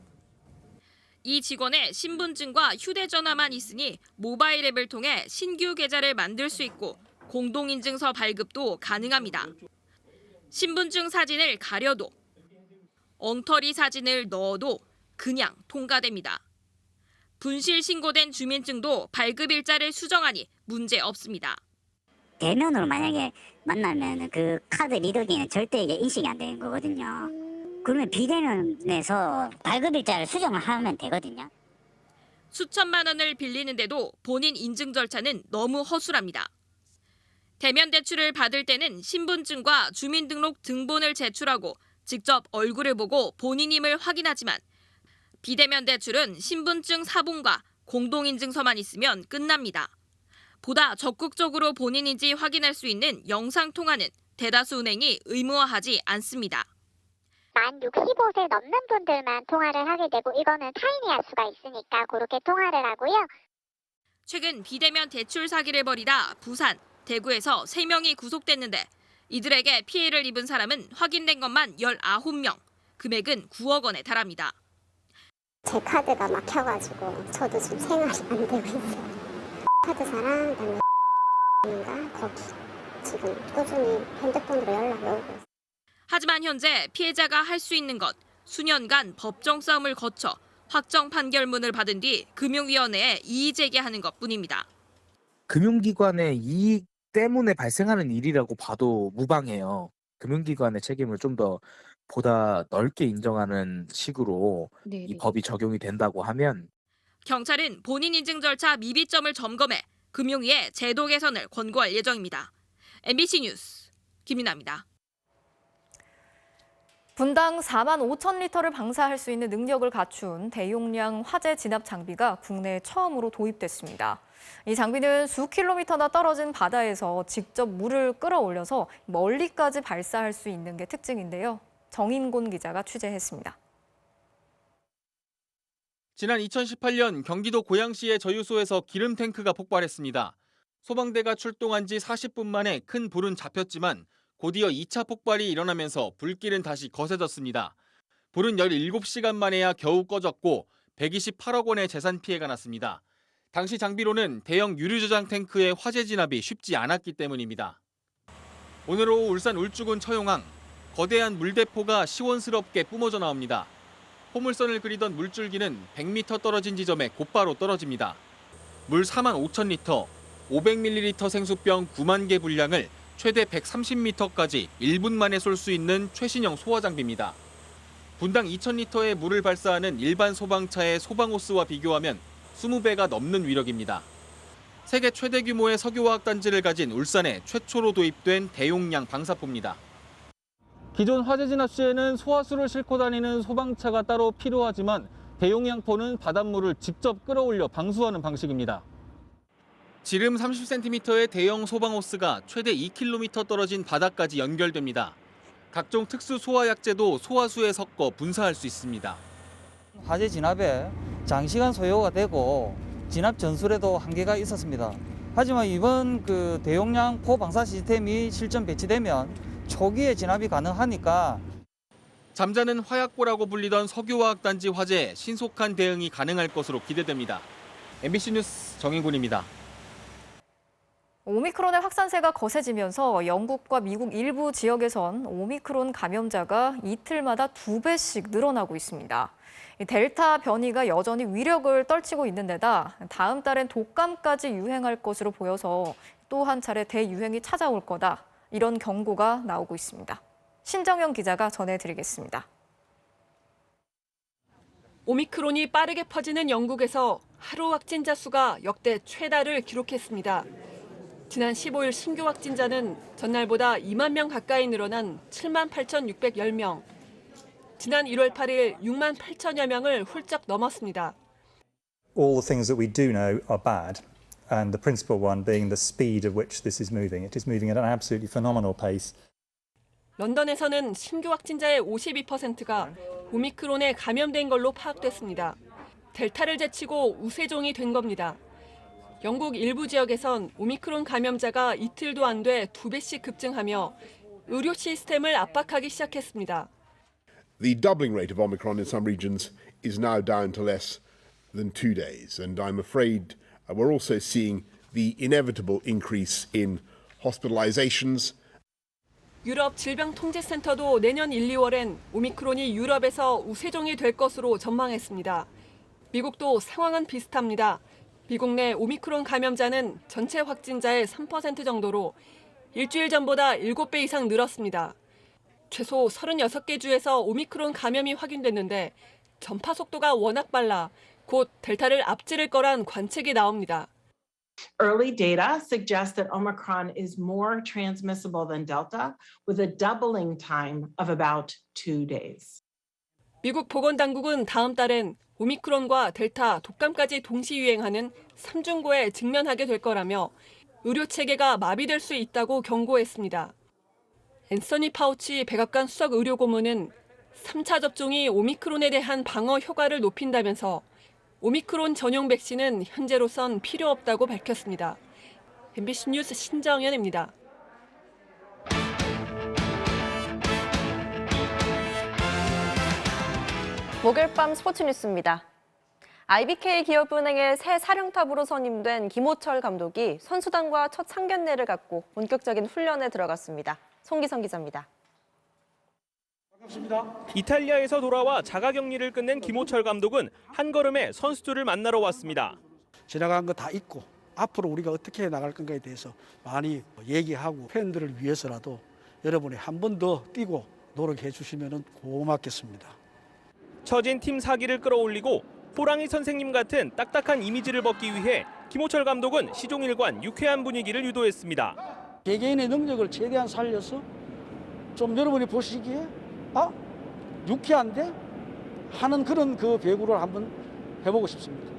이 직원의 신분증과 휴대전화만 있으니 모바일 앱을 통해 신규 계좌를 만들 수 있고 공동인증서 발급도 가능합니다. 신분증 사진을 가려도 엉터리 사진을 넣어도 그냥 통과됩니다. 분실 신고된 주민증도 발급 일자를 수정하니 문제 없습니다. 대면으로 만약에 만나면 그 카드 리더기는 절대 이게 인식이 안 되는 거거든요. 그러면 비대면에서 발급 일자를 수정을 하면 되거든요. 수천만 원을 빌리는데도 본인 인증 절차는 너무 허술합니다. 대면 대출을 받을 때는 신분증과 주민등록 등본을 제출하고 직접 얼굴을 보고 본인임을 확인하지만 비대면 대출은 신분증 사본과 공동인증서만 있으면 끝납니다. 보다 적극적으로 본인인지 확인할 수 있는 영상통화는 대다수 은행이 의무화하지 않습니다. 만 65세 넘는 분들만 통화를 하게 되고 이거는 타인이 할 수가 있으니까 그렇게 통화를 하고요. 최근 비대면 대출 사기를 벌이다 부산, 대구에서 3명이 구속됐는데 이들에게 피해를 입은 사람은 확인된 것만 19명, 금액은 9억 원에 달합니다. 제 카드가 막혀가지고 저도 지금 생활이 안 되고 있어요. 카드사랑 그다음에 거기 지금 꾸준히 핸드폰으로 연락이 오고 있어요. 하지만 현재 피해자가 할 수 있는 것, 수년간 법정 싸움을 거쳐 확정 판결문을 받은 뒤 금융위원회에 이의 제기하는 것뿐입니다. 금융기관의 이익 때문에 발생하는 일이라고 봐도 무방해요. 금융기관의 책임을 좀 더 보다 넓게 인정하는 식으로 이 법이 적용이 된다고 하면 경찰은 본인 인증 절차 미비점을 점검해 금융위에 제도 개선을 권고할 예정입니다. MBC 뉴스 김민아입니다. 분당 4만 5천 리터를 방사할 수 있는 능력을 갖춘 대용량 화재 진압 장비가 국내에 처음으로 도입됐습니다. 이 장비는 수 킬로미터나 떨어진 바다에서 직접 물을 끌어올려서 멀리까지 발사할 수 있는 게 특징인데요. 정인곤 기자가 취재했습니다. 지난 2018년 경기도 고양시의 저유소에서 기름 탱크가 폭발했습니다. 소방대가 출동한 지 40분 만에 큰 불은 잡혔지만 곧이어 2차 폭발이 일어나면서 불길은 다시 거세졌습니다. 불은 17시간 만에야 겨우 꺼졌고 128억 원의 재산 피해가 났습니다. 당시 장비로는 대형 유류저장 탱크의 화재 진압이 쉽지 않았기 때문입니다. 오늘 오후 울산 울주군 처용항, 거대한 물대포가 시원스럽게 뿜어져 나옵니다. 포물선을 그리던 물줄기는 100m 떨어진 지점에 곧바로 떨어집니다. 물 4만 5천 리터, 500ml 생수병 9만 개 분량을 최대 130m까지 1분 만에 쏠 수 있는 최신형 소화 장비입니다. 분당 2,000리터의 물을 발사하는 일반 소방차의 소방호스와 비교하면 20배가 넘는 위력입니다. 세계 최대 규모의 석유화학단지를 가진 울산에 최초로 도입된 대용량 방사포입니다. 기존 화재 진압 시에는 소화수를 싣고 다니는 소방차가 따로 필요하지만 대용량포는 바닷물을 직접 끌어올려 방수하는 방식입니다. 지름 30cm의 대형 소방호스가 최대 2km 떨어진 바닥까지 연결됩니다. 각종 특수 소화약제도 소화수에 섞어 분사할 수 있습니다. 화재 진압에 장시간 소요가 되고 진압 전술에도 한계가 있었습니다. 하지만 이번 대용량 포방사 시스템이 실전 배치되면 초기에 진압이 가능하니까 잠자는 화약고라고 불리던 석유화학단지 화재에 신속한 대응이 가능할 것으로 기대됩니다. MBC 뉴스 정인군입니다. 오미크론의 확산세가 거세지면서 영국과 미국 일부 지역에선 오미크론 감염자가 이틀마다 2배씩 늘어나고 있습니다. 델타 변이가 여전히 위력을 떨치고 있는 데다 다음 달엔 독감까지 유행할 것으로 보여서 또 한 차례 대유행이 찾아올 거다. 이런 경고가 나오고 있습니다. 신정영 기자가 전해드리겠습니다. 오미크론이 빠르게 퍼지는 영국에서 하루 확진자 수가 역대 최다를 기록했습니다. 지난 15일 신규 확진자는 전날보다 2만 명 가까이 늘어난 7만 8,610명. 지난 1월 8일 6만 8천여 명을 훌쩍 넘었습니다. All the things that we do know are bad, and the principal one being the speed of which this is moving. It is moving at an absolutely phenomenal pace. 런던에서는 신규 확진자의 52%가 오미크론에 감염된 걸로 파악됐습니다. 델타를 제치고 우세종이 된 겁니다. 영국 일부 지역에선 오미크론 감염자가 이틀도 안 돼 2배씩 급증하며 의료 시스템을 압박하기 시작했습니다. The doubling rate of Omicron in some regions is now down to less than 2 days, and I'm afraid we're also seeing the inevitable increase in hospitalizations. 유럽 질병통제센터도 내년 1, 2월엔 오미크론이 유럽에서 우세종이 될 것으로 전망했습니다. 미국도 상황은 비슷합니다. 미국 내 오미크론 감염자는 전체 확진자의 3% 정도로 일주일 전보다 7배 이상 늘었습니다. 최소 36개 주에서 오미크론 감염이 확인됐는데 전파 속도가 워낙 빨라 곧 델타를 앞지를 거란 관측이 나옵니다. Early data suggests that Omicron is more transmissible than Delta, with a doubling time of about 2 days. 미국 보건당국은 다음 달엔 오미크론과 델타, 독감까지 동시 유행하는 3중고에 직면하게 될 거라며 의료 체계가 마비될 수 있다고 경고했습니다. 앤서니 파우치 백악관 수석 의료고문은 3차 접종이 오미크론에 대한 방어 효과를 높인다면서 오미크론 전용 백신은 현재로선 필요 없다고 밝혔습니다. MBC 뉴스 신정연입니다. 목요일 밤 스포츠 뉴스입니다. IBK 기업은행의 새 사령탑으로 선임된 김호철 감독이 선수단과 첫 상견례를 갖고 본격적인 훈련에 들어갔습니다. 송기성 기자입니다. 이탈리아에서 돌아와 자가격리를 끝낸 김호철 감독은 한 걸음에 선수들을 만나러 왔습니다. 지나간 거 다 잊고 앞으로 우리가 어떻게 나갈 건가에 대해서 많이 얘기하고 팬들을 위해서라도 여러분이 한 번 더 뛰고 노력해 주시면 고맙겠습니다. 처진 팀 사기를 끌어올리고 호랑이 선생님 같은 딱딱한 이미지를 벗기 위해 김호철 감독은 시종일관 유쾌한 분위기를 유도했습니다. 개개인의 능력을 최대한 살려서 좀 여러분이 보시기에 유쾌한데 하는 그런 배구를 한번 해보고 싶습니다.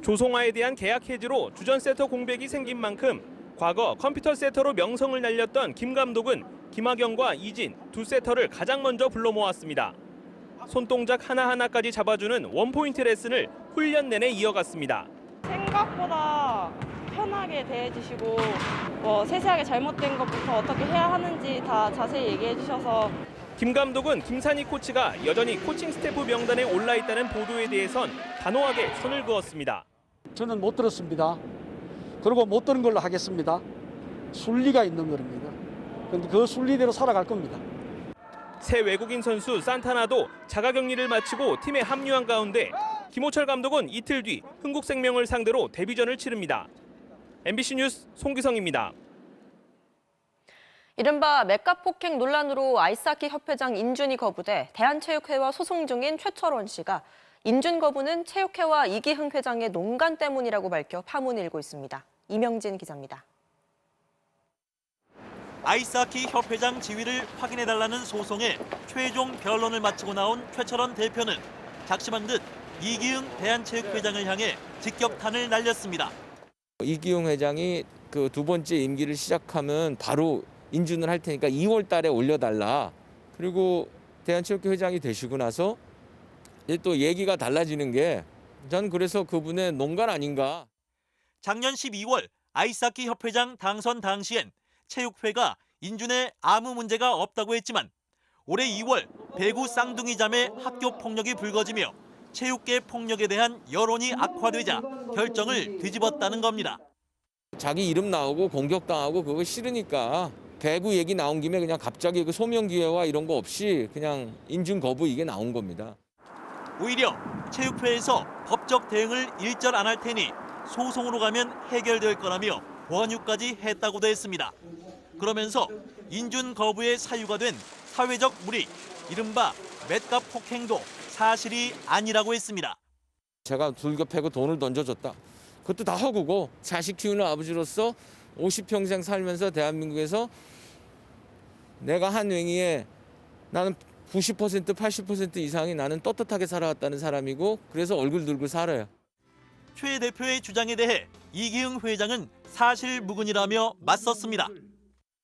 조성화에 대한 계약 해지로 주전 세터 공백이 생긴 만큼 과거 컴퓨터 세터로 명성을 날렸던 김 감독은 김학영과 이진 두 세터를 가장 먼저 불러 모았습니다. 손동작 하나하나까지 잡아주는 원포인트 레슨을 훈련 내내 이어갔습니다. 생각보다 편하게 대해주시고 세세하게 잘못된 것부터 어떻게 해야 하는지 다 자세히 얘기해 주셔서 김 감독은 김산희 코치가 여전히 코칭 스태프 명단에 올라있다는 보도에 대해선 단호하게 선을 그었습니다. 저는 못 들었습니다. 그리고 못 들은 걸로 하겠습니다. 순리가 있는 겁니다. 그런데 그 순리대로 살아갈 겁니다. 새 외국인 선수 산타나도 자가격리를 마치고 팀에 합류한 가운데 김호철 감독은 이틀 뒤 흥국생명을 상대로 데뷔전을 치릅니다. MBC 뉴스 송기성입니다. 이른바 맥값 폭행 논란으로 아이스하키 협회장 인준이 거부돼 대한체육회와 소송 중인 최철원 씨가 인준 거부는 체육회와 이기흥 회장의 농간 때문이라고 밝혀 파문이 일고 있습니다. 이명진 기자입니다. 아이스하키 협회장 지위를 확인해달라는 소송에 최종 변론을 마치고 나온 최철원 대표는 작심한 듯 이기흥 대한체육회장을 향해 직격탄을 날렸습니다. 이기흥 회장이 그 두 번째 임기를 시작하면 바로 인준을 할 테니까 2월 달에 올려달라. 그리고 대한체육회 회장이 되시고 나서 이제 또 얘기가 달라지는 게 전 그래서 그분의 농간 아닌가. 작년 12월 아이스하키 협회장 당선 당시엔 체육회가 인준에 아무 문제가 없다고 했지만 올해 2월 배구 쌍둥이 자매 학교 폭력이 불거지며 체육계 폭력에 대한 여론이 악화되자 결정을 뒤집었다는 겁니다. 자기 이름 나오고 공격당하고 그거 싫으니까 배구 얘기 나온 김에 그냥 갑자기 그 소명 기회와 이런 거 없이 그냥 인준 거부 이게 나온 겁니다. 오히려 체육회에서 법적 대응을 일절 안 할 테니 소송으로 가면 해결될 거라며 권유까지 했다고도 했습니다. 그러면서 인준 거부의 사유가 된 사회적 무리, 이른바 맷값 폭행도 사실이 아니라고 했습니다. 제가 둘겨 패고 돈을 던져줬다. 그것도 다 허구고 자식 키우는 아버지로서 50평생 살면서 대한민국에서 내가 한 행위에 나는 90%, 80% 이상이 나는 떳떳하게 살아왔다는 사람이고 그래서 얼굴 들고 살아요. 최 대표의 주장에 대해 이기흥 회장은 사실무근이라며 맞섰습니다.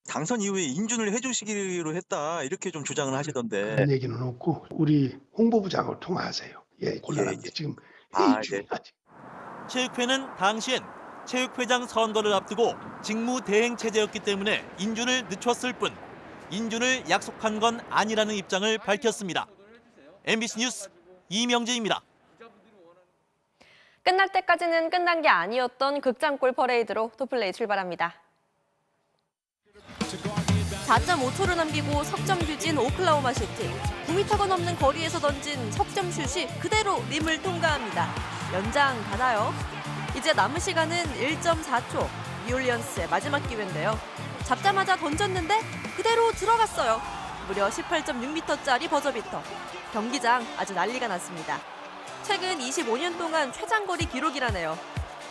당선 이후에 인준을 해주시기로 했다 이렇게 좀 주장을 하시던데. 그런 얘기는 없고 우리 홍보부장을 통화하세요. 예, 곤란한데 지금 회의 중이야지. 체육회는 당시엔 체육회장 선거를 앞두고 직무 대행 체제였기 때문에 인준을 늦췄을 뿐 인준을 약속한 건 아니라는 입장을 밝혔습니다. MBC 뉴스 이명재입니다. 끝날 때까지는 끝난 게 아니었던 극장골 퍼레이드로 토플레이 출발합니다. 4.5초를 남기고 석점 뒤진 오클라호마 시티. 9m가 넘는 거리에서 던진 석점 슛이 그대로 림을 통과합니다. 연장 가나요? 이제 남은 시간은 1.4초. 뉴올리언스의 마지막 기회인데요. 잡자마자 던졌는데 그대로 들어갔어요. 무려 18.6m짜리 버저비터. 경기장 아주 난리가 났습니다. 최근 25년 동안 최장거리 기록이라네요.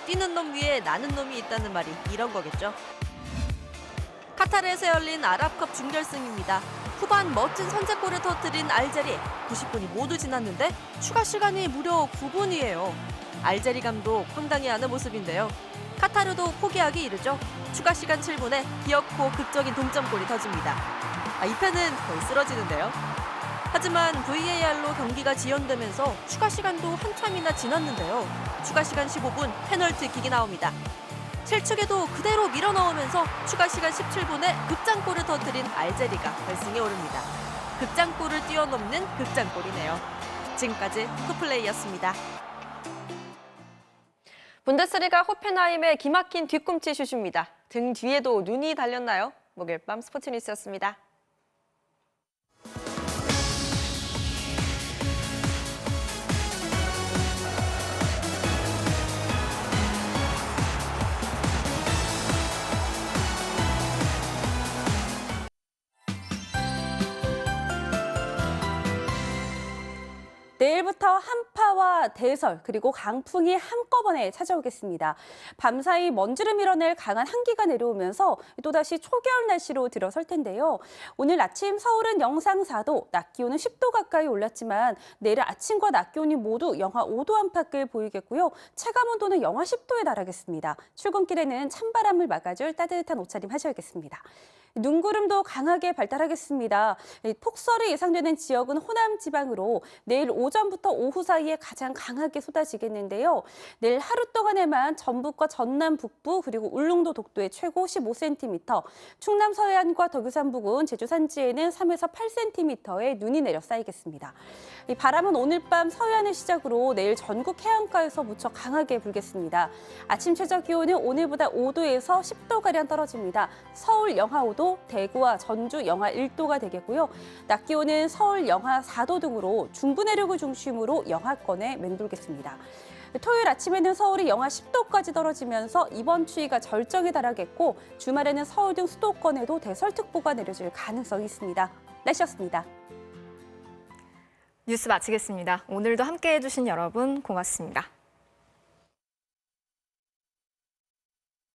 뛰는 놈 위에 나는 놈이 있다는 말이 이런 거겠죠. 카타르에서 열린 아랍컵 준결승입니다. 후반 멋진 선제골을 터뜨린 알제리. 90분이 모두 지났는데 추가 시간이 무려 9분이에요. 알제리 감독 황당해하는 모습인데요. 카타르도 포기하기 이르죠. 추가 시간 7분에 기어코 극적인 동점골이 터집니다. 이 팬은 거의 쓰러지는데요. 하지만 VAR로 경기가 지연되면서 추가 시간도 한참이나 지났는데요. 추가 시간 15분 페널티킥이 나옵니다. 실축에도 그대로 밀어넣으면서 추가 시간 17분에 극장골을 터뜨린 알제리가 결승에 오릅니다. 극장골을 뛰어넘는 극장골이네요. 지금까지 토플레이였습니다. 분데스리가 호펜하임의 기막힌 뒤꿈치 슛입니다. 등 뒤에도 눈이 달렸나요? 목요일 밤 스포츠 뉴스였습니다. 내일부터 한파와 대설 그리고 강풍이 한꺼번에 찾아오겠습니다. 밤사이 먼지를 밀어낼 강한 한기가 내려오면서 또다시 초겨울 날씨로 들어설 텐데요. 오늘 아침 서울은 영상 4도, 낮 기온은 10도 가까이 올랐지만 내일 아침과 낮 기온이 모두 영하 5도 안팎을 보이겠고요. 체감온도는 영하 10도에 달하겠습니다. 출근길에는 찬바람을 막아줄 따뜻한 옷차림 하셔야겠습니다. 눈구름도 강하게 발달하겠습니다. 폭설이 예상되는 지역은 호남 지방으로 내일 오전부터 오후 사이에 가장 강하게 쏟아지겠는데요. 내일 하루 동안에만 전북과 전남 북부 그리고 울릉도 독도에 최고 15cm, 충남 서해안과 덕유산 부근, 제주 산지에는 3에서 8cm의 눈이 내려 쌓이겠습니다. 이 바람은 오늘 밤 서해안을 시작으로 내일 전국 해안가에서 무척 강하게 불겠습니다. 아침 최저 기온은 오늘보다 5도에서 10도가량 떨어집니다. 서울 영하 5도, 대구와 전주 영하 1도가 되겠고요. 낮 기온은 서울 영하 4도 등으로 중부 내륙을 중심으로 영하권에 맴돌겠습니다. 토요일 아침에는 서울이 영하 10도까지 떨어지면서 이번 추위가 절정에 달하겠고 주말에는 서울 등 수도권에도 대설특보가 내려질 가능성이 있습니다. 날씨였습니다. 뉴스 마치겠습니다. 오늘도 함께해 주신 여러분 고맙습니다.